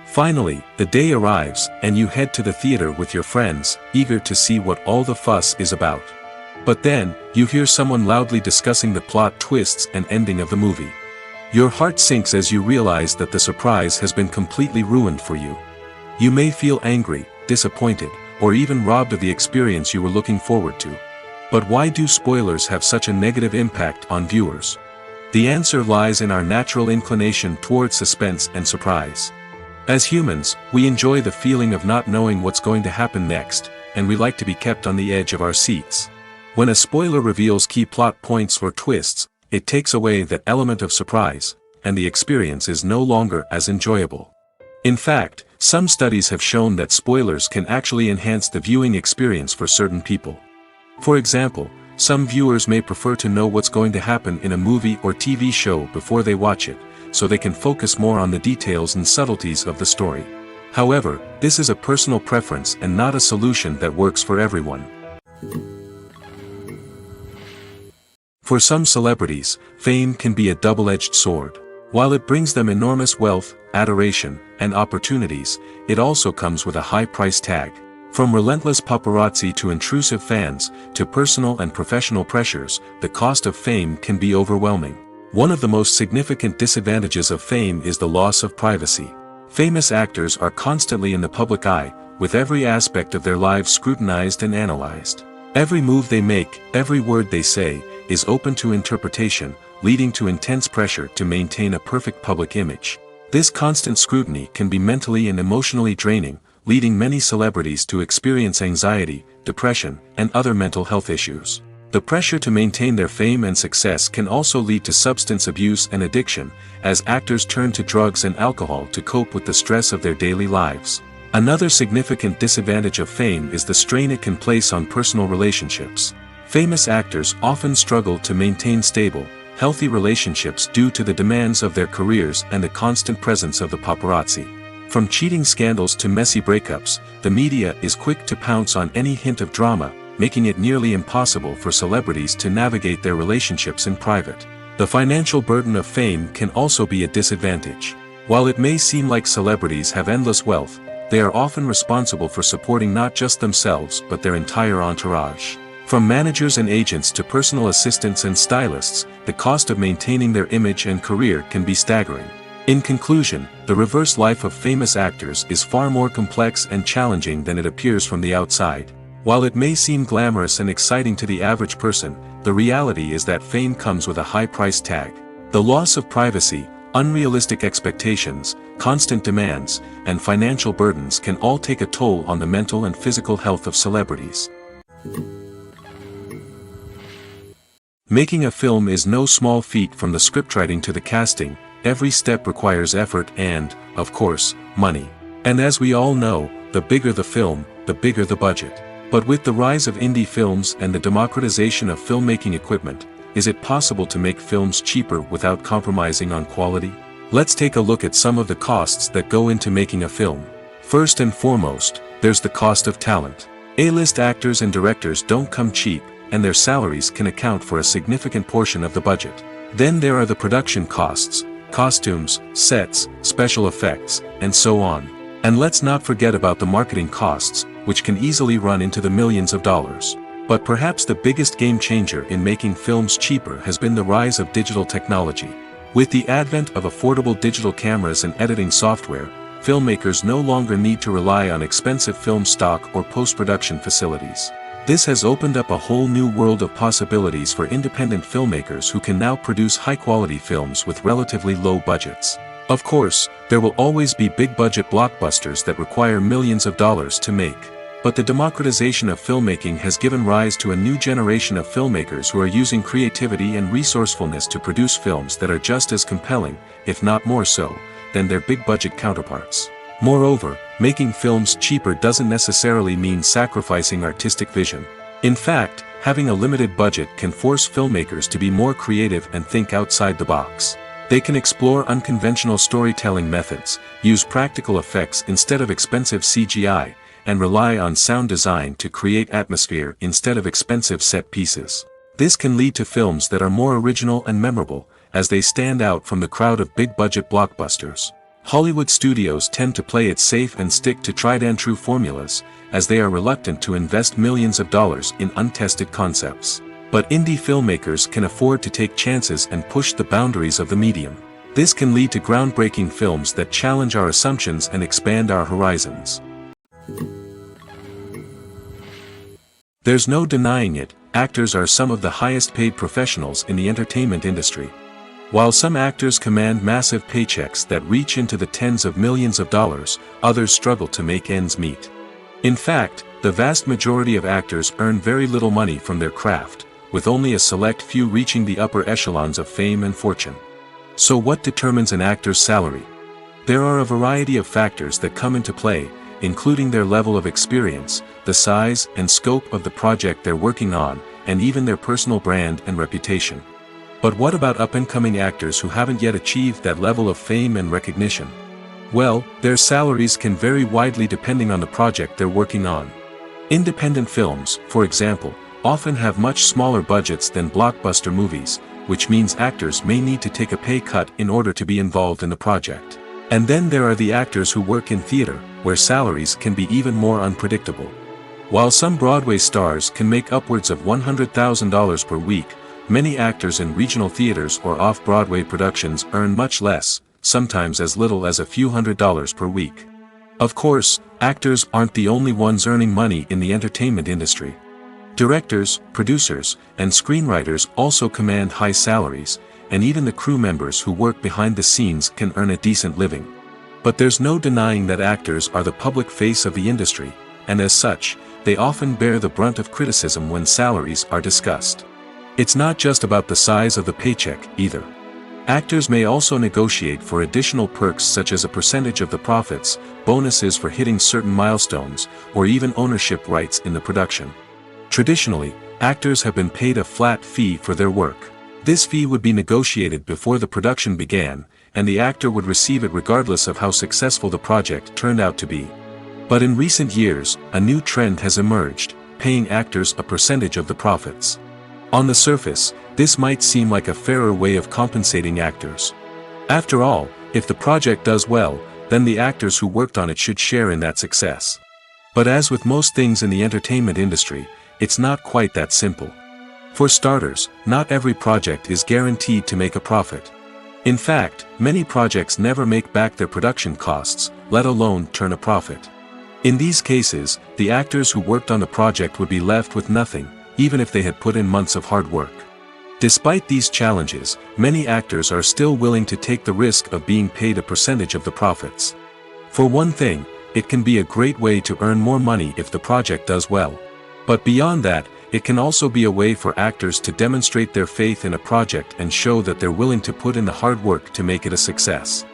Finally, the day arrives, and you head to the theater with your friends, eager to see what all the fuss is about. But then, you hear someone loudly discussing the plot twists and ending of the movie. Your heart sinks as you realize that the surprise has been completely ruined for you. You may feel angry, disappointed, or even robbed of the experience you were looking forward to. But why do spoilers have such a negative impact on viewers? The answer lies in our natural inclination toward suspense and surprise. As humans, we enjoy the feeling of not knowing what's going to happen next, and we like to be kept on the edge of our seats. When a spoiler reveals key plot points or twists, it takes away that element of surprise, and the experience is no longer as enjoyable. In fact, some studies have shown that spoilers can actually enhance the viewing experience for certain people. For example, some viewers may prefer to know what's going to happen in a movie or TV show before they watch it, so they can focus more on the details and subtleties of the story. However, this is a personal preference and not a solution that works for everyone. For some celebrities, fame can be a double-edged sword. While it brings them enormous wealth, adoration, and opportunities, it also comes with a high price tag. From relentless paparazzi to intrusive fans, to personal and professional pressures, the cost of fame can be overwhelming. One of the most significant disadvantages of fame is the loss of privacy. Famous actors are constantly in the public eye, with every aspect of their lives scrutinized and analyzed. Every move they make, every word they say, is open to interpretation, leading to intense pressure to maintain a perfect public image. This constant scrutiny can be mentally and emotionally draining, leading many celebrities to experience anxiety, depression, and other mental health issues. The pressure to maintain their fame and success can also lead to substance abuse and addiction, as actors turn to drugs and alcohol to cope with the stress of their daily lives. Another significant disadvantage of fame is the strain it can place on personal relationships. Famous actors often struggle to maintain stable, healthy relationships due to the demands of their careers and the constant presence of the paparazzi. From cheating scandals to messy breakups, the media is quick to pounce on any hint of drama, making it nearly impossible for celebrities to navigate their relationships in private. The financial burden of fame can also be a disadvantage. While it may seem like celebrities have endless wealth, they are often responsible for supporting not just themselves but their entire entourage. From managers and agents to personal assistants and stylists, the cost of maintaining their image and career can be staggering. In conclusion, the reverse life of famous actors is far more complex and challenging than it appears from the outside. While it may seem glamorous and exciting to the average person, the reality is that fame comes with a high price tag. The loss of privacy, unrealistic expectations, constant demands, and financial burdens can all take a toll on the mental and physical health of celebrities. Making a film is no small feat. From the scriptwriting to the casting, every step requires effort and, of course, money. And as we all know, the bigger the film, the bigger the budget. But with the rise of indie films and the democratization of filmmaking equipment, is it possible to make films cheaper without compromising on quality? Let's take a look at some of the costs that go into making a film. First and foremost, there's the cost of talent. A-list actors and directors don't come cheap, and their salaries can account for a significant portion of the budget. Then there are the production costs, costumes, sets, special effects, and so on. And let's not forget about the marketing costs, which can easily run into the millions of dollars. But perhaps the biggest game changer in making films cheaper has been the rise of digital technology. With the advent of affordable digital cameras and editing software, filmmakers no longer need to rely on expensive film stock or post-production facilities. This has opened up a whole new world of possibilities for independent filmmakers who can now produce high-quality films with relatively low budgets. Of course, there will always be big-budget blockbusters that require millions of dollars to make. But the democratization of filmmaking has given rise to a new generation of filmmakers who are using creativity and resourcefulness to produce films that are just as compelling, if not more so, than their big-budget counterparts. Moreover, making films cheaper doesn't necessarily mean sacrificing artistic vision. In fact, having a limited budget can force filmmakers to be more creative and think outside the box. They can explore unconventional storytelling methods, use practical effects instead of expensive CGI, and rely on sound design to create atmosphere instead of expensive set pieces. This can lead to films that are more original and memorable, as they stand out from the crowd of big-budget blockbusters. Hollywood studios tend to play it safe and stick to tried-and-true formulas, as they are reluctant to invest millions of dollars in untested concepts. But indie filmmakers can afford to take chances and push the boundaries of the medium. This can lead to groundbreaking films that challenge our assumptions and expand our horizons. There's no denying it, actors are some of the highest-paid professionals in the entertainment industry. While some actors command massive paychecks that reach into the tens of millions of dollars, others struggle to make ends meet. In fact, the vast majority of actors earn very little money from their craft, with only a select few reaching the upper echelons of fame and fortune. So what determines an actor's salary? There are a variety of factors that come into play, including their level of experience, the size and scope of the project they're working on, and even their personal brand and reputation. But what about up-and-coming actors who haven't yet achieved that level of fame and recognition? Well, their salaries can vary widely depending on the project they're working on. Independent films, for example, often have much smaller budgets than blockbuster movies, which means actors may need to take a pay cut in order to be involved in the project. And then there are the actors who work in theater, where salaries can be even more unpredictable. While some Broadway stars can make upwards of $100,000 per week, many actors in regional theaters or off-Broadway productions earn much less, sometimes as little as a few $100s per week. Of course, actors aren't the only ones earning money in the entertainment industry. Directors, producers, and screenwriters also command high salaries, and even the crew members who work behind the scenes can earn a decent living. But there's no denying that actors are the public face of the industry, and as such, they often bear the brunt of criticism when salaries are discussed. It's not just about the size of the paycheck, either. Actors may also negotiate for additional perks such as a percentage of the profits, bonuses for hitting certain milestones, or even ownership rights in the production. Traditionally, actors have been paid a flat fee for their work. This fee would be negotiated before the production began, and the actor would receive it regardless of how successful the project turned out to be. But in recent years, a new trend has emerged, paying actors a percentage of the profits. On the surface, this might seem like a fairer way of compensating actors. After all, if the project does well, then the actors who worked on it should share in that success. But as with most things in the entertainment industry, it's not quite that simple. For starters, not every project is guaranteed to make a profit. In fact, many projects never make back their production costs, let alone turn a profit. In these cases, the actors who worked on the project would be left with nothing, even if they had put in months of hard work. Despite these challenges, many actors are still willing to take the risk of being paid a percentage of the profits. For one thing, it can be a great way to earn more money if the project does well. But beyond that, it can also be a way for actors to demonstrate their faith in a project and show that they're willing to put in the hard work to make it a success.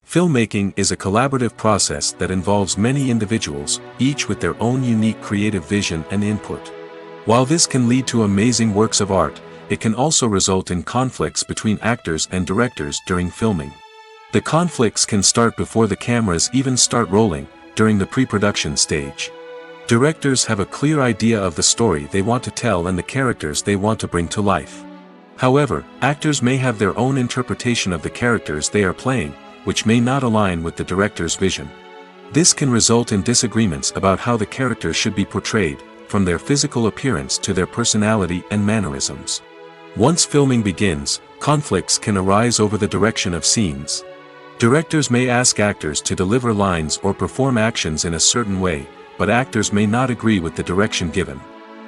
Filmmaking is a collaborative process that involves many individuals, each with their own unique creative vision and input. While this can lead to amazing works of art, it can also result in conflicts between actors and directors during filming. The conflicts can start before the cameras even start rolling, during the pre-production stage. Directors have a clear idea of the story they want to tell and the characters they want to bring to life. However, actors may have their own interpretation of the characters they are playing, which may not align with the director's vision. This can result in disagreements about how the characters should be portrayed, from their physical appearance to their personality and mannerisms. Once filming begins, conflicts can arise over the direction of scenes. Directors may ask actors to deliver lines or perform actions in a certain way, but actors may not agree with the direction given.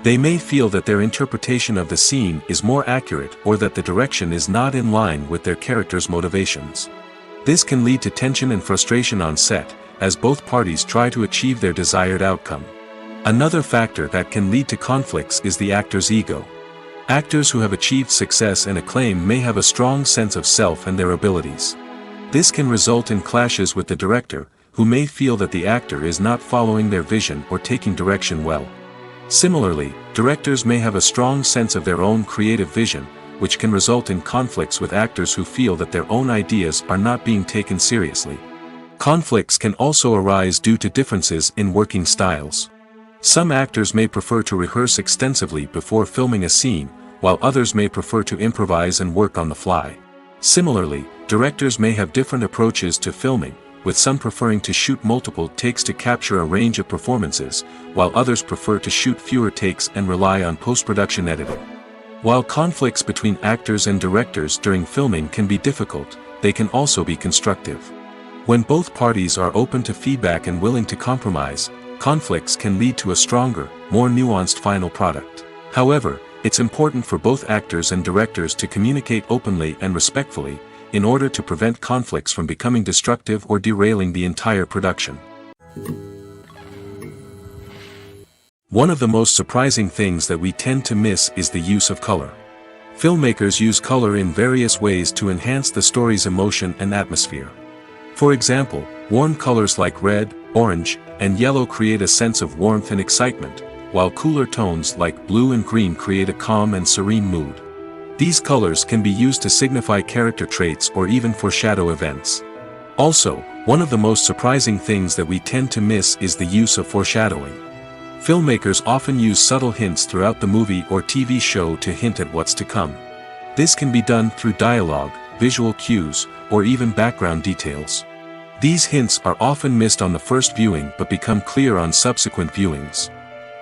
They may feel that their interpretation of the scene is more accurate or that the direction is not in line with their character's motivations. This can lead to tension and frustration on set, as both parties try to achieve their desired outcome. Another factor that can lead to conflicts is the actor's ego. Actors who have achieved success and acclaim may have a strong sense of self and their abilities. This can result in clashes with the director, who may feel that the actor is not following their vision or taking direction well. Similarly, directors may have a strong sense of their own creative vision, which can result in conflicts with actors who feel that their own ideas are not being taken seriously. Conflicts can also arise due to differences in working styles. Some actors may prefer to rehearse extensively before filming a scene, while others may prefer to improvise and work on the fly. Similarly, directors may have different approaches to filming, with some preferring to shoot multiple takes to capture a range of performances, while others prefer to shoot fewer takes and rely on post-production editing. While conflicts between actors and directors during filming can be difficult, they can also be constructive. When both parties are open to feedback and willing to compromise, conflicts can lead to a stronger, more nuanced final product. However, it's important for both actors and directors to communicate openly and respectfully, in order to prevent conflicts from becoming destructive or derailing the entire production. One of the most surprising things that we tend to miss is the use of color. Filmmakers use color in various ways to enhance the story's emotion and atmosphere. For example, warm colors like red, orange, and yellow create a sense of warmth and excitement, while cooler tones like blue and green create a calm and serene mood. These colors can be used to signify character traits or even foreshadow events. Also, one of the most surprising things that we tend to miss is the use of foreshadowing. Filmmakers often use subtle hints throughout the movie or TV show to hint at what's to come. This can be done through dialogue, visual cues, or even background details. These hints are often missed on the first viewing but become clear on subsequent viewings.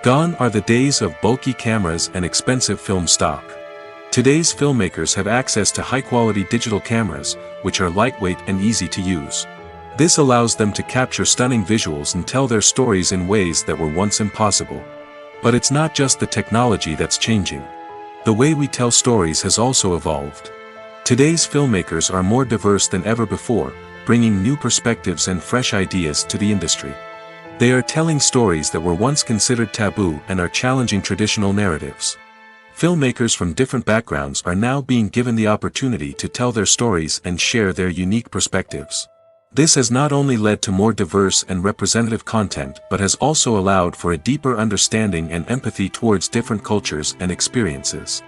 Gone are the days of bulky cameras and expensive film stock. Today's filmmakers have access to high-quality digital cameras, which are lightweight and easy to use. This allows them to capture stunning visuals and tell their stories in ways that were once impossible. But it's not just the technology that's changing. The way we tell stories has also evolved. Today's filmmakers are more diverse than ever before, bringing new perspectives and fresh ideas to the industry. They are telling stories that were once considered taboo and are challenging traditional narratives. Filmmakers from different backgrounds are now being given the opportunity to tell their stories and share their unique perspectives. This has not only led to more diverse and representative content but has also allowed for a deeper understanding and empathy towards different cultures and experiences.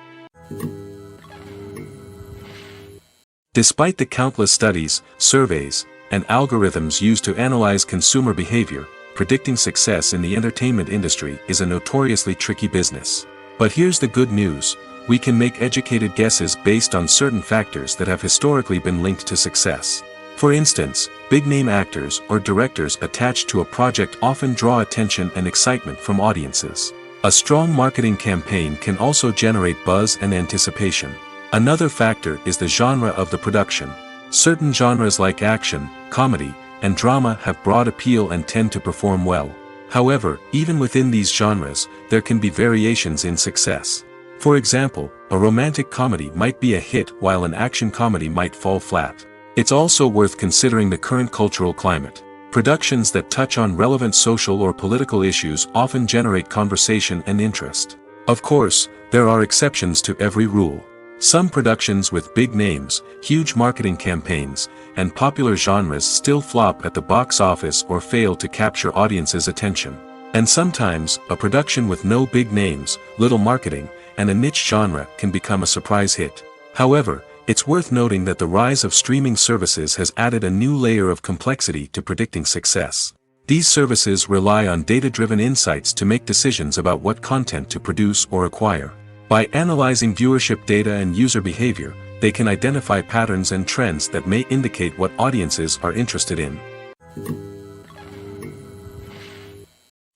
Despite the countless studies, surveys, and algorithms used to analyze consumer behavior, predicting success in the entertainment industry is a notoriously tricky business. But here's the good news: we can make educated guesses based on certain factors that have historically been linked to success. For instance, big-name actors or directors attached to a project often draw attention and excitement from audiences. A strong marketing campaign can also generate buzz and anticipation. Another factor is the genre of the production. Certain genres like action, comedy, and drama have broad appeal and tend to perform well. However, even within these genres, there can be variations in success. For example, a romantic comedy might be a hit while an action comedy might fall flat. It's also worth considering the current cultural climate. Productions that touch on relevant social or political issues often generate conversation and interest. Of course, there are exceptions to every rule. Some productions with big names, huge marketing campaigns, and popular genres still flop at the box office or fail to capture audiences' attention. And sometimes, a production with no big names, little marketing, and a niche genre can become a surprise hit. However, it's worth noting that the rise of streaming services has added a new layer of complexity to predicting success. These services rely on data-driven insights to make decisions about what content to produce or acquire. By analyzing viewership data and user behavior, they can identify patterns and trends that may indicate what audiences are interested in.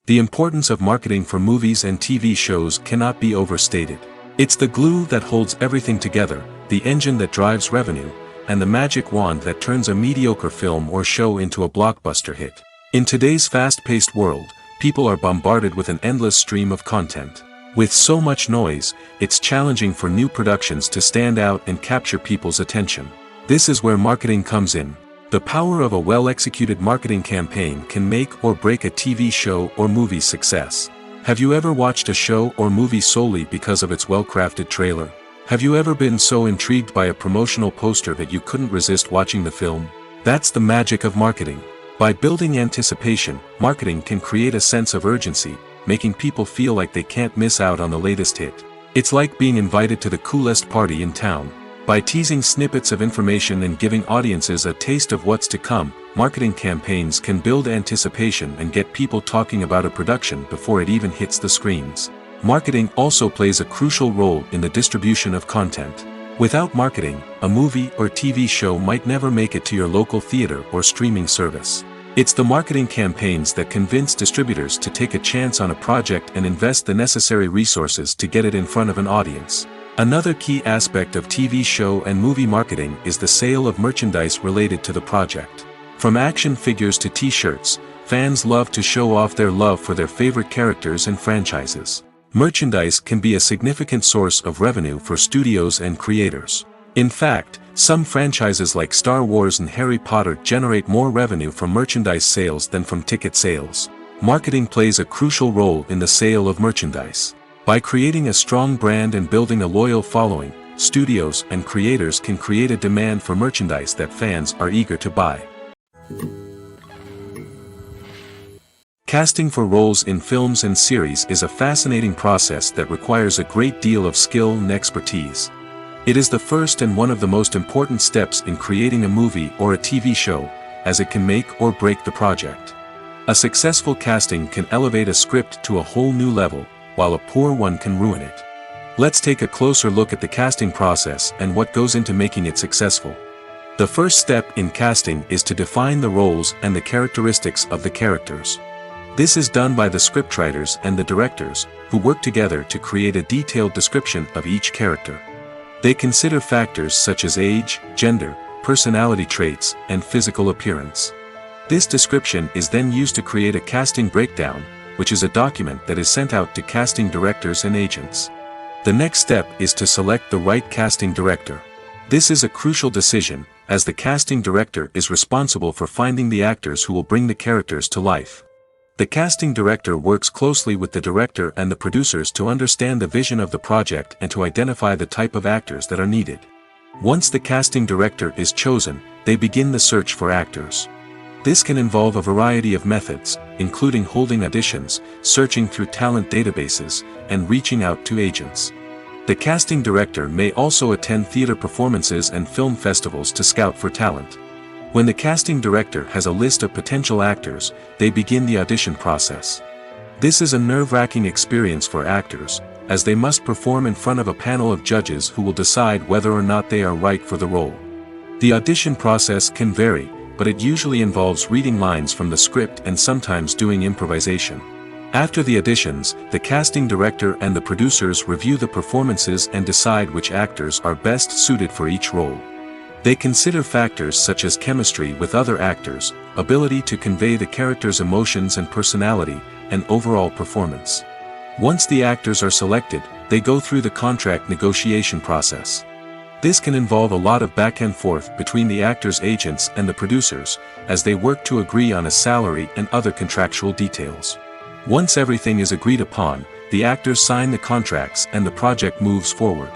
The importance of marketing for movies and TV shows cannot be overstated. It's the glue that holds everything together, the engine that drives revenue, and the magic wand that turns a mediocre film or show into a blockbuster hit. In today's fast-paced world, people are bombarded with an endless stream of content. With so much noise, it's challenging for new productions to stand out and capture people's attention. This is where marketing comes in. The power of a well-executed marketing campaign can make or break a TV show or movie's success. Have you ever watched a show or movie solely because of its well-crafted trailer? Have you ever been so intrigued by a promotional poster that you couldn't resist watching the film? That's the magic of marketing. By building anticipation, marketing can create a sense of urgency, making people feel like they can't miss out on the latest hit. It's like being invited to the coolest party in town. By teasing snippets of information and giving audiences a taste of what's to come, marketing campaigns can build anticipation and get people talking about a production before it even hits the screens. Marketing also plays a crucial role in the distribution of content. Without marketing, a movie or TV show might never make it to your local theater or streaming service. It's the marketing campaigns that convince distributors to take a chance on a project and invest the necessary resources to get it in front of an audience. Another key aspect of TV show and movie marketing is the sale of merchandise related to the project. From action figures to t-shirts, fans love to show off their love for their favorite characters and franchises. Merchandise can be a significant source of revenue for studios and creators. In fact, some franchises like Star Wars and Harry Potter generate more revenue from merchandise sales than from ticket sales. Marketing plays a crucial role in the sale of merchandise. By creating a strong brand and building a loyal following, studios and creators can create a demand for merchandise that fans are eager to buy. Casting for roles in films and series is a fascinating process that requires a great deal of skill and expertise. It is the first and one of the most important steps in creating a movie or a TV show, as it can make or break the project. A successful casting can elevate a script to a whole new level, while a poor one can ruin it. Let's take a closer look at the casting process and what goes into making it successful. The first step in casting is to define the roles and the characteristics of the characters. This is done by the scriptwriters and the directors, who work together to create a detailed description of each character. They consider factors such as age, gender, personality traits, and physical appearance. This description is then used to create a casting breakdown, which is a document that is sent out to casting directors and agents. The next step is to select the right casting director. This is a crucial decision, as the casting director is responsible for finding the actors who will bring the characters to life. The casting director works closely with the director and the producers to understand the vision of the project and to identify the type of actors that are needed. Once the casting director is chosen, they begin the search for actors. This can involve a variety of methods, including holding auditions, searching through talent databases, and reaching out to agents. The casting director may also attend theater performances and film festivals to scout for talent. When the casting director has a list of potential actors, they begin the audition process. This is a nerve-wracking experience for actors, as they must perform in front of a panel of judges who will decide whether or not they are right for the role. The audition process can vary, but it usually involves reading lines from the script and sometimes doing improvisation. After the auditions, the casting director and the producers review the performances and decide which actors are best suited for each role. They consider factors such as chemistry with other actors, ability to convey the character's emotions and personality, and overall performance. Once the actors are selected, they go through the contract negotiation process. This can involve a lot of back and forth between the actors' agents and the producers, as they work to agree on a salary and other contractual details. Once everything is agreed upon, the actors sign the contracts and the project moves forward.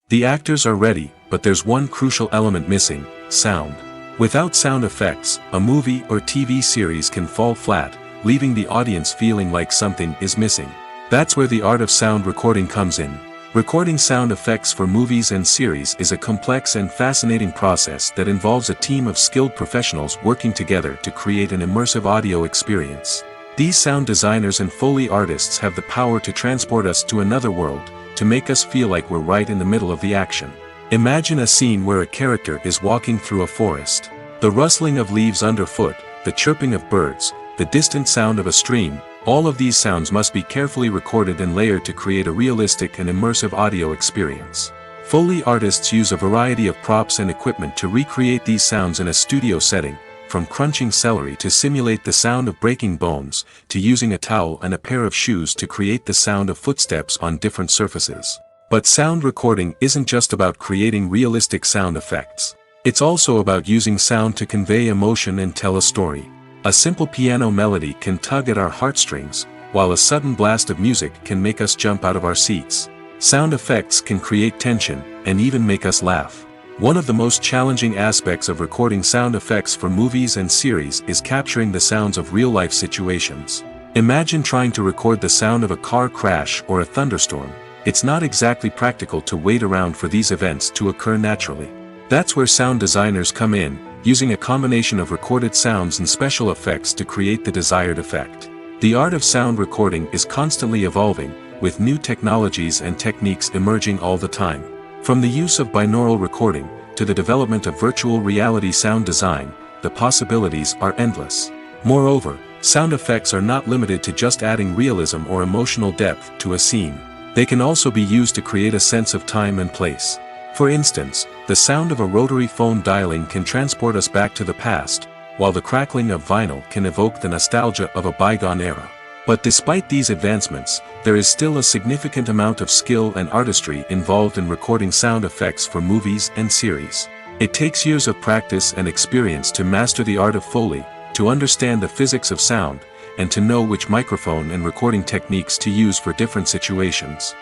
The actors are ready, but there's one crucial element missing: sound. Without sound effects, a movie or TV series can fall flat, leaving the audience feeling like something is missing. That's where the art of sound recording comes in. Recording sound effects for movies and series is a complex and fascinating process that involves a team of skilled professionals working together to create an immersive audio experience. These sound designers and Foley artists have the power to transport us to another world, to make us feel like we're right in the middle of the action. Imagine a scene where a character is walking through a forest. The rustling of leaves underfoot, the chirping of birds, the distant sound of a stream, all of these sounds must be carefully recorded and layered to create a realistic and immersive audio experience. Foley artists use a variety of props and equipment to recreate these sounds in a studio setting, from crunching celery to simulate the sound of breaking bones, to using a towel and a pair of shoes to create the sound of footsteps on different surfaces. But sound recording isn't just about creating realistic sound effects. It's also about using sound to convey emotion and tell a story. A simple piano melody can tug at our heartstrings, while a sudden blast of music can make us jump out of our seats. Sound effects can create tension, and even make us laugh. One of the most challenging aspects of recording sound effects for movies and series is capturing the sounds of real-life situations. Imagine trying to record the sound of a car crash or a thunderstorm. It's not exactly practical to wait around for these events to occur naturally. That's where sound designers come in, using a combination of recorded sounds and special effects to create the desired effect. The art of sound recording is constantly evolving, with new technologies and techniques emerging all the time. From the use of binaural recording, to the development of virtual reality sound design, the possibilities are endless. Moreover, sound effects are not limited to just adding realism or emotional depth to a scene. They can also be used to create a sense of time and place. For instance, the sound of a rotary phone dialing can transport us back to the past, while the crackling of vinyl can evoke the nostalgia of a bygone era. But despite these advancements, there is still a significant amount of skill and artistry involved in recording sound effects for movies and series. It takes years of practice and experience to master the art of Foley, to understand the physics of sound, and to know which microphone and recording techniques to use for different situations.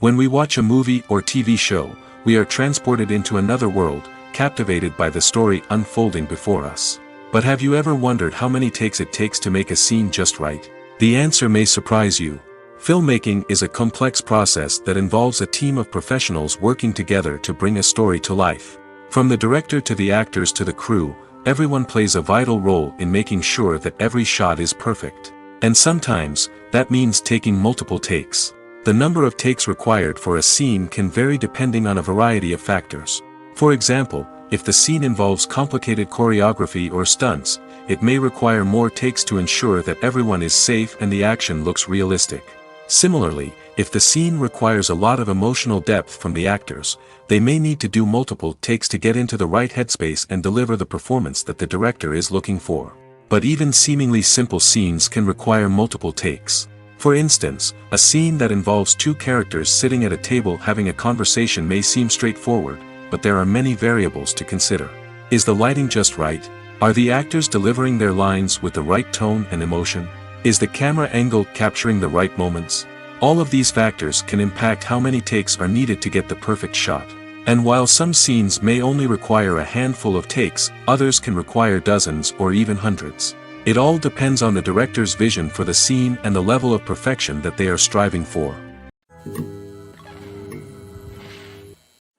When we watch a movie or TV show, we are transported into another world, captivated by the story unfolding before us. But have you ever wondered how many takes it takes to make a scene just right? The answer may surprise you. Filmmaking is a complex process that involves a team of professionals working together to bring a story to life. From the director to the actors to the crew, everyone plays a vital role in making sure that every shot is perfect. And sometimes, that means taking multiple takes. The number of takes required for a scene can vary depending on a variety of factors. For example, if the scene involves complicated choreography or stunts, it may require more takes to ensure that everyone is safe and the action looks realistic. Similarly, if the scene requires a lot of emotional depth from the actors, they may need to do multiple takes to get into the right headspace and deliver the performance that the director is looking for. But even seemingly simple scenes can require multiple takes. For instance, a scene that involves two characters sitting at a table having a conversation may seem straightforward, but there are many variables to consider. Is the lighting just right? Are the actors delivering their lines with the right tone and emotion? Is the camera angle capturing the right moments? All of these factors can impact how many takes are needed to get the perfect shot. And while some scenes may only require a handful of takes, others can require dozens or even hundreds. It all depends on the director's vision for the scene and the level of perfection that they are striving for.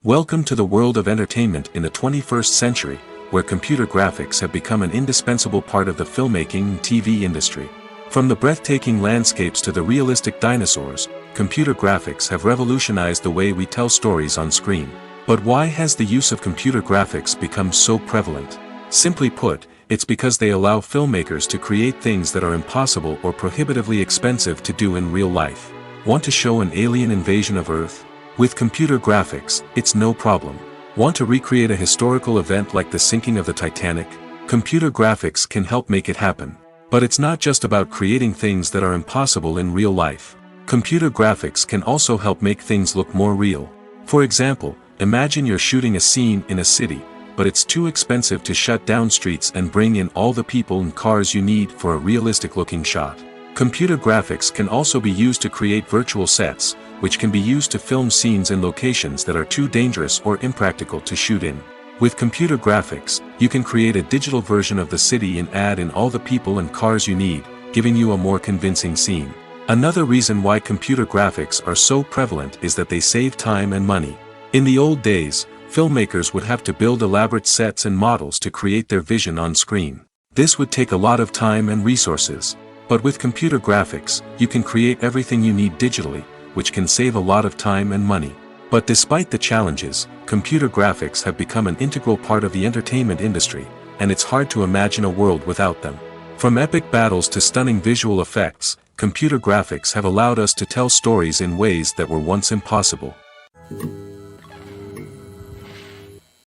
Welcome to the world of entertainment in the 21st century, where computer graphics have become an indispensable part of the filmmaking and TV industry. From the breathtaking landscapes to the realistic dinosaurs, computer graphics have revolutionized the way we tell stories on screen. But why has the use of computer graphics become so prevalent? Simply put, it's because they allow filmmakers to create things that are impossible or prohibitively expensive to do in real life. Want to show an alien invasion of Earth? With computer graphics, it's no problem. Want to recreate a historical event like the sinking of the Titanic? Computer graphics can help make it happen. But it's not just about creating things that are impossible in real life. Computer graphics can also help make things look more real. For example, imagine you're shooting a scene in a city, but it's too expensive to shut down streets and bring in all the people and cars you need for a realistic-looking shot. Computer graphics can also be used to create virtual sets, which can be used to film scenes in locations that are too dangerous or impractical to shoot in. With computer graphics, you can create a digital version of the city and add in all the people and cars you need, giving you a more convincing scene. Another reason why computer graphics are so prevalent is that they save time and money. In the old days, filmmakers would have to build elaborate sets and models to create their vision on screen. This would take a lot of time and resources. But with computer graphics, you can create everything you need digitally, which can save a lot of time and money. But despite the challenges, computer graphics have become an integral part of the entertainment industry, and it's hard to imagine a world without them. From epic battles to stunning visual effects, computer graphics have allowed us to tell stories in ways that were once impossible.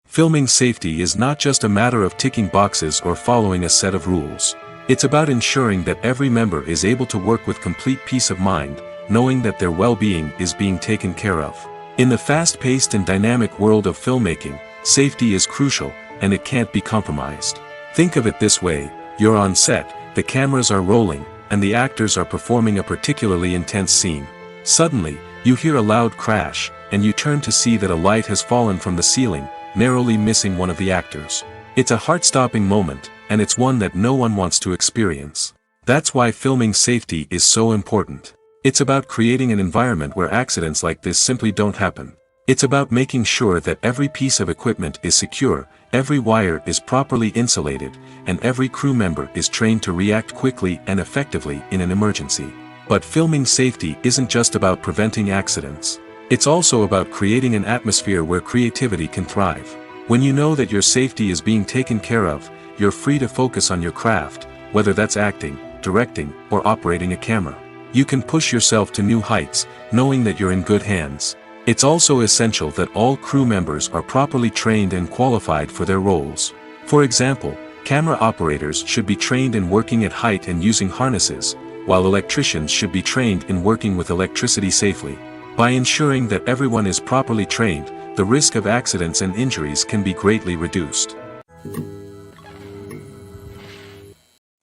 Filming safety is not just a matter of ticking boxes or following a set of rules. It's about ensuring that every member is able to work with complete peace of mind, knowing that their well-being is being taken care of. In the fast-paced and dynamic world of filmmaking, safety is crucial, and it can't be compromised. Think of it this way: you're on set, the cameras are rolling, and the actors are performing a particularly intense scene. Suddenly, you hear a loud crash, and you turn to see that a light has fallen from the ceiling, narrowly missing one of the actors. It's a heart-stopping moment, and it's one that no one wants to experience. That's why filming safety is so important. It's about creating an environment where accidents like this simply don't happen. It's about making sure that every piece of equipment is secure, every wire is properly insulated, and every crew member is trained to react quickly and effectively in an emergency. But filming safety isn't just about preventing accidents. It's also about creating an atmosphere where creativity can thrive. When you know that your safety is being taken care of, you're free to focus on your craft, whether that's acting, directing, or operating a camera. You can push yourself to new heights, knowing that you're in good hands. It's also essential that all crew members are properly trained and qualified for their roles. For example, camera operators should be trained in working at height and using harnesses, while electricians should be trained in working with electricity safely. By ensuring that everyone is properly trained, the risk of accidents and injuries can be greatly reduced.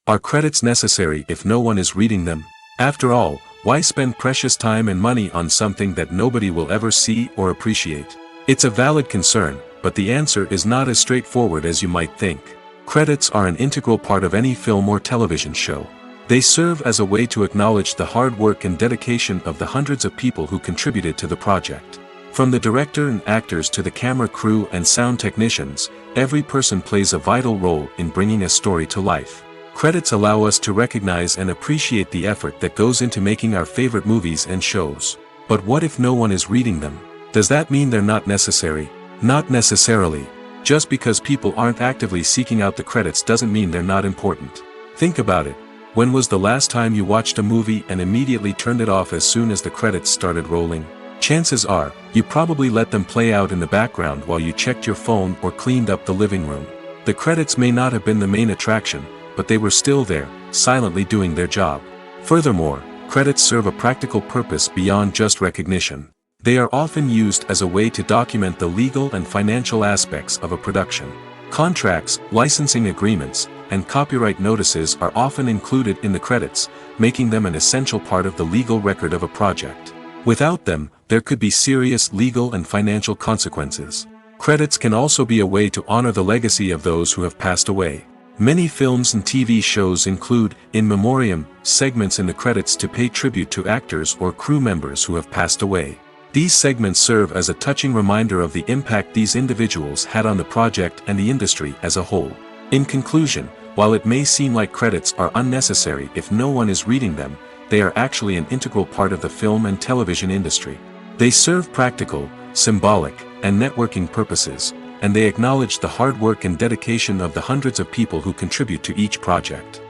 Are credits necessary if no one is reading them? After all, why spend precious time and money on something that nobody will ever see or appreciate? It's a valid concern, but the answer is not as straightforward as you might think. Credits are an integral part of any film or television show. They serve as a way to acknowledge the hard work and dedication of the hundreds of people who contributed to the project. From the director and actors to the camera crew and sound technicians, every person plays a vital role in bringing a story to life. Credits allow us to recognize and appreciate the effort that goes into making our favorite movies and shows. But what if no one is reading them? Does that mean they're not necessary? Not necessarily. Just because people aren't actively seeking out the credits doesn't mean they're not important. Think about it. When was the last time you watched a movie and immediately turned it off as soon as the credits started rolling? Chances are, you probably let them play out in the background while you checked your phone or cleaned up the living room. The credits may not have been the main attraction, but they were still there, silently doing their job. Furthermore, credits serve a practical purpose beyond just recognition. They are often used as a way to document the legal and financial aspects of a production. Contracts, licensing agreements, and copyright notices are often included in the credits, making them an essential part of the legal record of a project. Without them, there could be serious legal and financial consequences. Credits can also be a way to honor the legacy of those who have passed away. Many films and TV shows include, in memoriam, segments in the credits to pay tribute to actors or crew members who have passed away. These segments serve as a touching reminder of the impact these individuals had on the project and the industry as a whole. In conclusion, while it may seem like credits are unnecessary if no one is reading them, they are actually an integral part of the film and television industry. They serve practical, symbolic, and networking purposes, and they acknowledge the hard work and dedication of the hundreds of people who contribute to each project.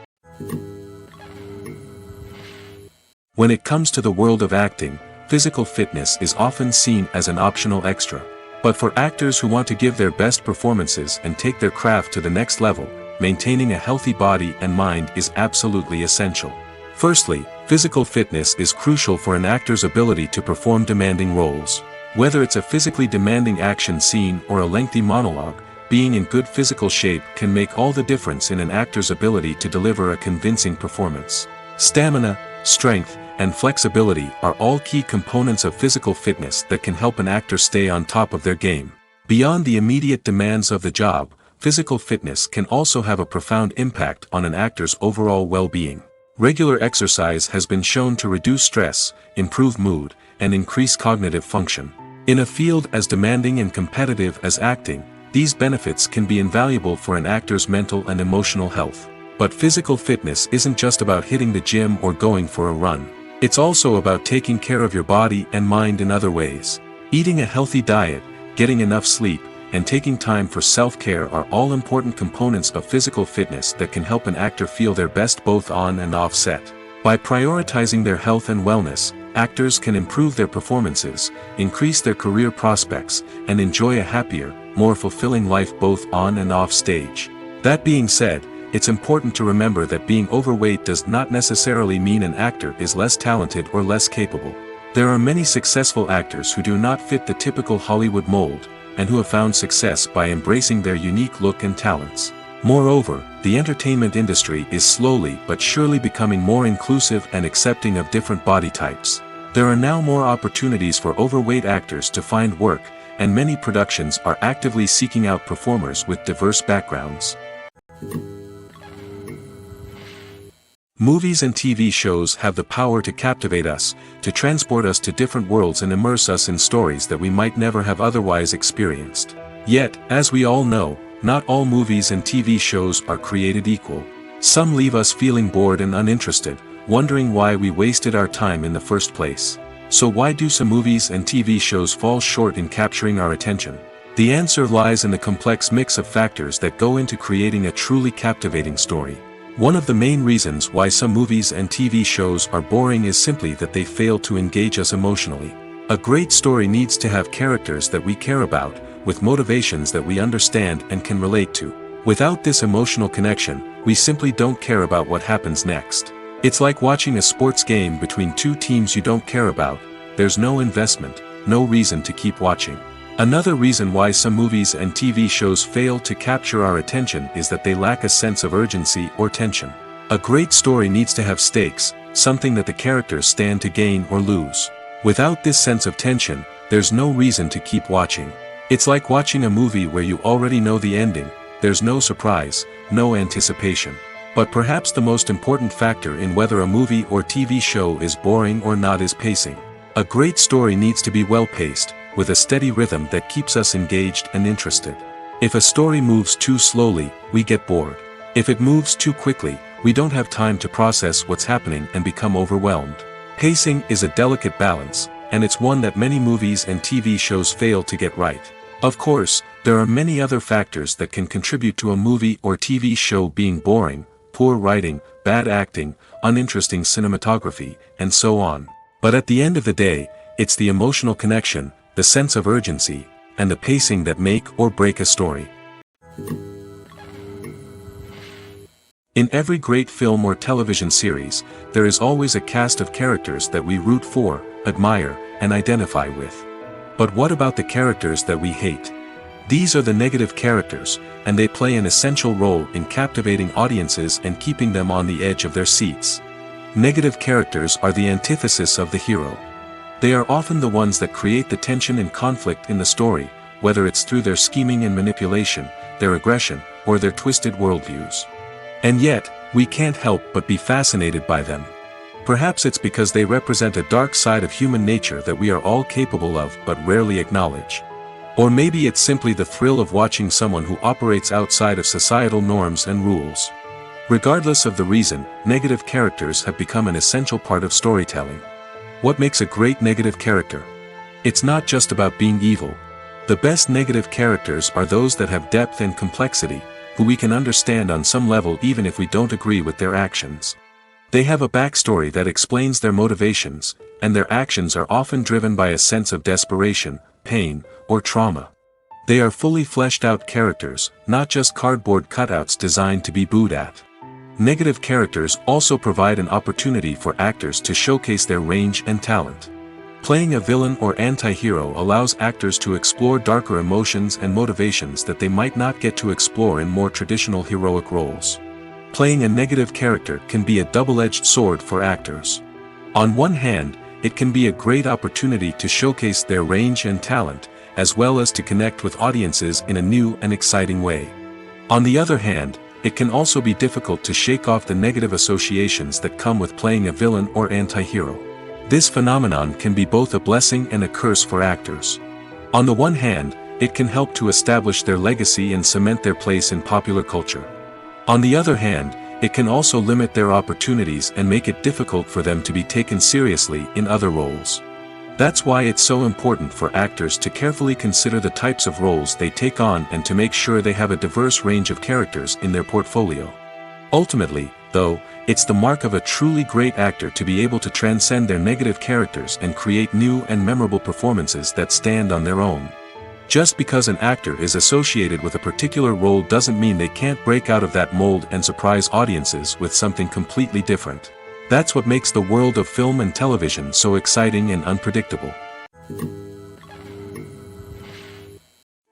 When it comes to the world of acting, physical fitness is often seen as an optional extra. But for actors who want to give their best performances and take their craft to the next level, maintaining a healthy body and mind is absolutely essential. Firstly, physical fitness is crucial for an actor's ability to perform demanding roles. Whether it's a physically demanding action scene or a lengthy monologue, being in good physical shape can make all the difference in an actor's ability to deliver a convincing performance. Stamina, strength, and flexibility are all key components of physical fitness that can help an actor stay on top of their game. Beyond the immediate demands of the job, physical fitness can also have a profound impact on an actor's overall well-being. Regular exercise has been shown to reduce stress, improve mood, and increase cognitive function. In a field as demanding and competitive as acting, these benefits can be invaluable for an actor's mental and emotional health. But physical fitness isn't just about hitting the gym or going for a run. It's also about taking care of your body and mind in other ways. Eating a healthy diet, getting enough sleep, and taking time for self-care are all important components of physical fitness that can help an actor feel their best both on and off set. By prioritizing their health and wellness, actors can improve their performances, increase their career prospects, and enjoy a happier, more fulfilling life both on and off stage. That being said, it's important to remember that being overweight does not necessarily mean an actor is less talented or less capable. There are many successful actors who do not fit the typical Hollywood mold, and who have found success by embracing their unique look and talents. Moreover, the entertainment industry is slowly but surely becoming more inclusive and accepting of different body types. There are now more opportunities for overweight actors to find work, and many productions are actively seeking out performers with diverse backgrounds. Movies and TV shows have the power to captivate us, to transport us to different worlds and immerse us in stories that we might never have otherwise experienced. Yet, as we all know, not all movies and TV shows are created equal. Some leave us feeling bored and uninterested, wondering why we wasted our time in the first place. So why do some movies and TV shows fall short in capturing our attention? The answer lies in the complex mix of factors that go into creating a truly captivating story. One of the main reasons why some movies and TV shows are boring is simply that they fail to engage us emotionally. A great story needs to have characters that we care about, with motivations that we understand and can relate to. Without this emotional connection, we simply don't care about what happens next. It's like watching a sports game between two teams you don't care about. There's no investment, no reason to keep watching. Another reason why some movies and TV shows fail to capture our attention is that they lack a sense of urgency or tension. A great story needs to have stakes, something that the characters stand to gain or lose. Without this sense of tension, there's no reason to keep watching. It's like watching a movie where you already know the ending. There's no surprise, no anticipation. But perhaps the most important factor in whether a movie or TV show is boring or not is pacing. A great story needs to be well-paced, with a steady rhythm that keeps us engaged and interested. If a story moves too slowly, we get bored. If it moves too quickly, we don't have time to process what's happening and become overwhelmed. Pacing is a delicate balance, and it's one that many movies and TV shows fail to get right. Of course, there are many other factors that can contribute to a movie or TV show being boring: poor writing, bad acting, uninteresting cinematography, and so on. But at the end of the day, it's the emotional connection, the sense of urgency, and the pacing that make or break a story. In every great film or television series, there is always a cast of characters that we root for, admire, and identify with. But what about the characters that we hate? These are the negative characters, and they play an essential role in captivating audiences and keeping them on the edge of their seats. Negative characters are the antithesis of the hero. They are often the ones that create the tension and conflict in the story, whether it's through their scheming and manipulation, their aggression, or their twisted worldviews. And yet, we can't help but be fascinated by them. Perhaps it's because they represent a dark side of human nature that we are all capable of but rarely acknowledge. Or maybe it's simply the thrill of watching someone who operates outside of societal norms and rules. Regardless of the reason, negative characters have become an essential part of storytelling. What makes a great negative character? It's not just about being evil. The best negative characters are those that have depth and complexity, who we can understand on some level even if we don't agree with their actions. They have a backstory that explains their motivations, and their actions are often driven by a sense of desperation, pain, or trauma. They are fully fleshed out characters, not just cardboard cutouts designed to be booed at. Negative characters also provide an opportunity for actors to showcase their range and talent. Playing a villain or anti-hero allows actors to explore darker emotions and motivations that they might not get to explore in more traditional heroic roles. Playing a negative character can be a double-edged sword for actors. On one hand, it can be a great opportunity to showcase their range and talent, as well as to connect with audiences in a new and exciting way. On the other hand, it can also be difficult to shake off the negative associations that come with playing a villain or anti-hero. This phenomenon can be both a blessing and a curse for actors. On the one hand, it can help to establish their legacy and cement their place in popular culture. On the other hand, it can also limit their opportunities and make it difficult for them to be taken seriously in other roles. That's why it's so important for actors to carefully consider the types of roles they take on and to make sure they have a diverse range of characters in their portfolio. Ultimately, though, it's the mark of a truly great actor to be able to transcend their negative characters and create new and memorable performances that stand on their own. Just because an actor is associated with a particular role doesn't mean they can't break out of that mold and surprise audiences with something completely different. That's what makes the world of film and television so exciting and unpredictable.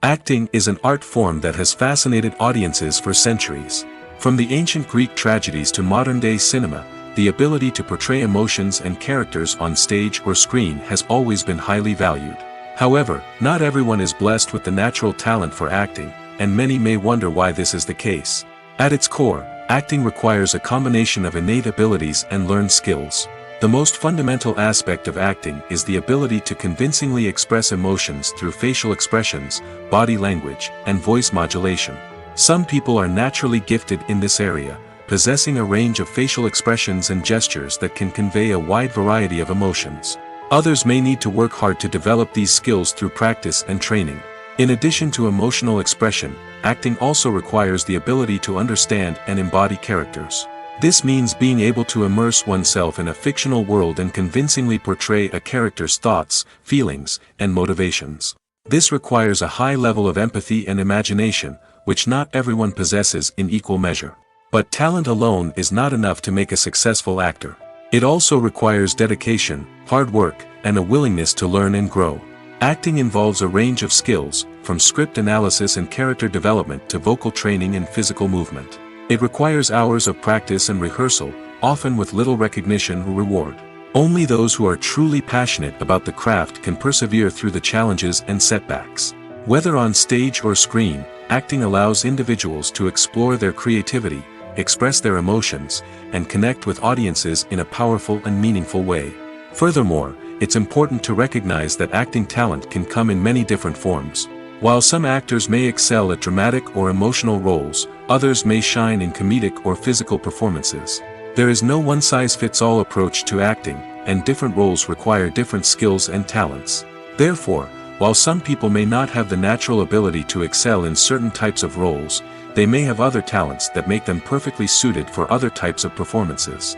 Acting is an art form that has fascinated audiences for centuries. From the ancient Greek tragedies to modern-day cinema, the ability to portray emotions and characters on stage or screen has always been highly valued. However, not everyone is blessed with the natural talent for acting, and many may wonder why this is the case. At its core, acting requires a combination of innate abilities and learned skills. The most fundamental aspect of acting is the ability to convincingly express emotions through facial expressions, body language, and voice modulation. Some people are naturally gifted in this area, possessing a range of facial expressions and gestures that can convey a wide variety of emotions. Others may need to work hard to develop these skills through practice and training. In addition to emotional expression, acting also requires the ability to understand and embody characters. This means being able to immerse oneself in a fictional world and convincingly portray a character's thoughts, feelings, and motivations. This requires a high level of empathy and imagination, which not everyone possesses in equal measure. But talent alone is not enough to make a successful actor. It also requires dedication, hard work, and a willingness to learn and grow. Acting involves a range of skills, from script analysis and character development to vocal training and physical movement. It requires hours of practice and rehearsal, often with little recognition or reward. Only those who are truly passionate about the craft can persevere through the challenges and setbacks. Whether on stage or screen, acting allows individuals to explore their creativity, express their emotions, and connect with audiences in a powerful and meaningful way. Furthermore, it's important to recognize that acting talent can come in many different forms. While some actors may excel at dramatic or emotional roles, others may shine in comedic or physical performances. There is no one-size-fits-all approach to acting, and different roles require different skills and talents. Therefore, while some people may not have the natural ability to excel in certain types of roles, they may have other talents that make them perfectly suited for other types of performances.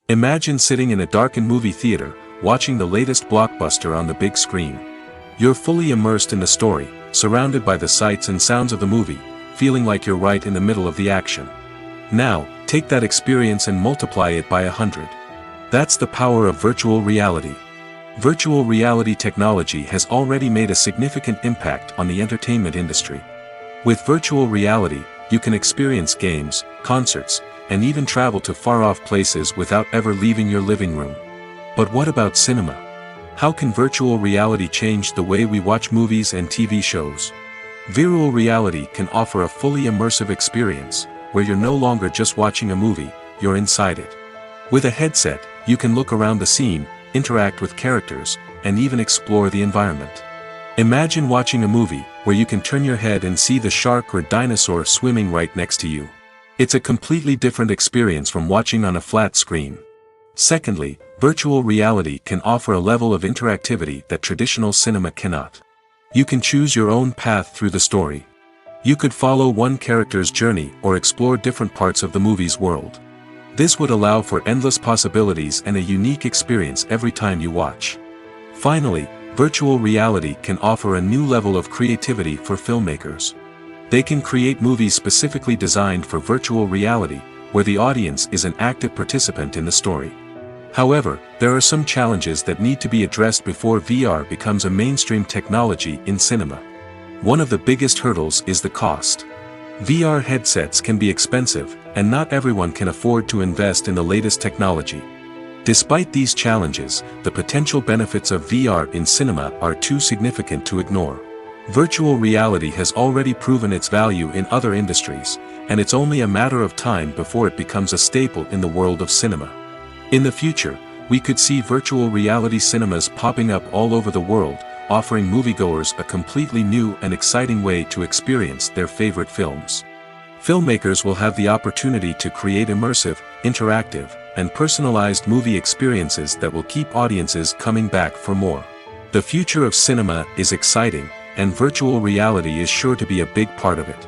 Imagine sitting in a darkened movie theater, watching the latest blockbuster on the big screen. You're fully immersed in the story, surrounded by the sights and sounds of the movie, feeling like you're right in the middle of the action. Now, take that experience and multiply it by 100. That's the power of virtual reality. Virtual reality technology has already made a significant impact on the entertainment industry. With virtual reality, you can experience games, concerts, and even travel to far-off places without ever leaving your living room. But what about cinema? How can virtual reality change the way we watch movies and TV shows? Virtual reality can offer a fully immersive experience, where you're no longer just watching a movie, you're inside it. With a headset, you can look around the scene, interact with characters, and even explore the environment. Imagine watching a movie, where you can turn your head and see the shark or dinosaur swimming right next to you. It's a completely different experience from watching on a flat screen. Secondly, virtual reality can offer a level of interactivity that traditional cinema cannot. You can choose your own path through the story. You could follow one character's journey or explore different parts of the movie's world. This would allow for endless possibilities and a unique experience every time you watch. Finally, virtual reality can offer a new level of creativity for filmmakers. They can create movies specifically designed for virtual reality, where the audience is an active participant in the story. However, there are some challenges that need to be addressed before VR becomes a mainstream technology in cinema. One of the biggest hurdles is the cost. VR headsets can be expensive, and not everyone can afford to invest in the latest technology. Despite these challenges, the potential benefits of VR in cinema are too significant to ignore. Virtual reality has already proven its value in other industries, and it's only a matter of time before it becomes a staple in the world of cinema. In the future, we could see virtual reality cinemas popping up all over the world, offering moviegoers a completely new and exciting way to experience their favorite films. Filmmakers will have the opportunity to create immersive, interactive, and personalized movie experiences that will keep audiences coming back for more. The future of cinema is exciting, and virtual reality is sure to be a big part of it.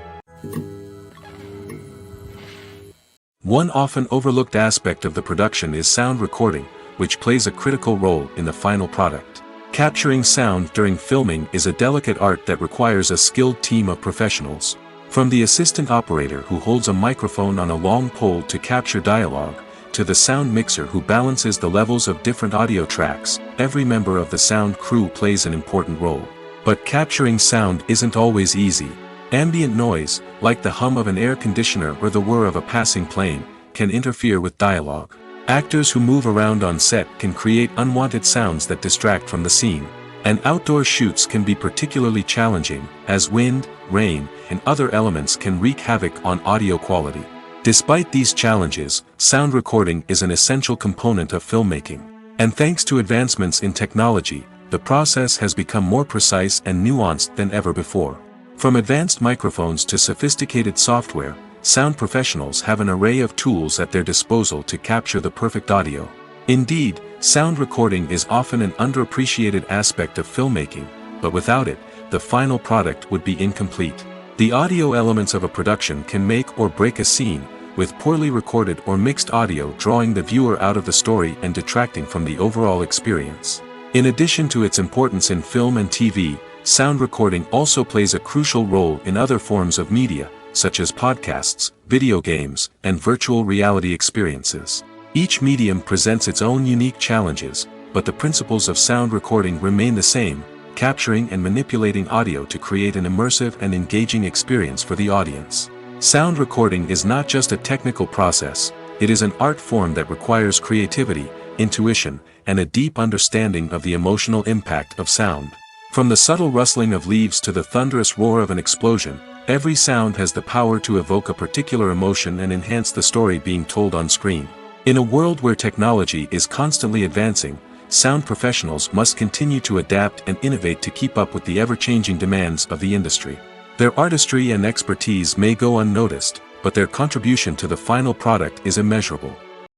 One often overlooked aspect of the production is sound recording, which plays a critical role in the final product. Capturing sound during filming is a delicate art that requires a skilled team of professionals. From the assistant operator who holds a microphone on a long pole to capture dialogue, to the sound mixer who balances the levels of different audio tracks, every member of the sound crew plays an important role. But capturing sound isn't always easy. Ambient noise, like the hum of an air conditioner or the whir of a passing plane, can interfere with dialogue. Actors who move around on set can create unwanted sounds that distract from the scene. And outdoor shoots can be particularly challenging, as wind, rain, and other elements can wreak havoc on audio quality. Despite these challenges, sound recording is an essential component of filmmaking. And thanks to advancements in technology, the process has become more precise and nuanced than ever before. From advanced microphones to sophisticated software, sound professionals have an array of tools at their disposal to capture the perfect audio. Indeed, sound recording is often an underappreciated aspect of filmmaking, but without it, the final product would be incomplete. The audio elements of a production can make or break a scene, with poorly recorded or mixed audio drawing the viewer out of the story and detracting from the overall experience. In addition to its importance in film and TV, sound recording also plays a crucial role in other forms of media, such as podcasts, video games, and virtual reality experiences. Each medium presents its own unique challenges, but the principles of sound recording remain the same, capturing and manipulating audio to create an immersive and engaging experience for the audience. Sound recording is not just a technical process, it is an art form that requires creativity, intuition, and a deep understanding of the emotional impact of sound. From the subtle rustling of leaves to the thunderous roar of an explosion, every sound has the power to evoke a particular emotion and enhance the story being told on screen. In a world where technology is constantly advancing, sound professionals must continue to adapt and innovate to keep up with the ever-changing demands of the industry. Their artistry and expertise may go unnoticed, but their contribution to the final product is immeasurable.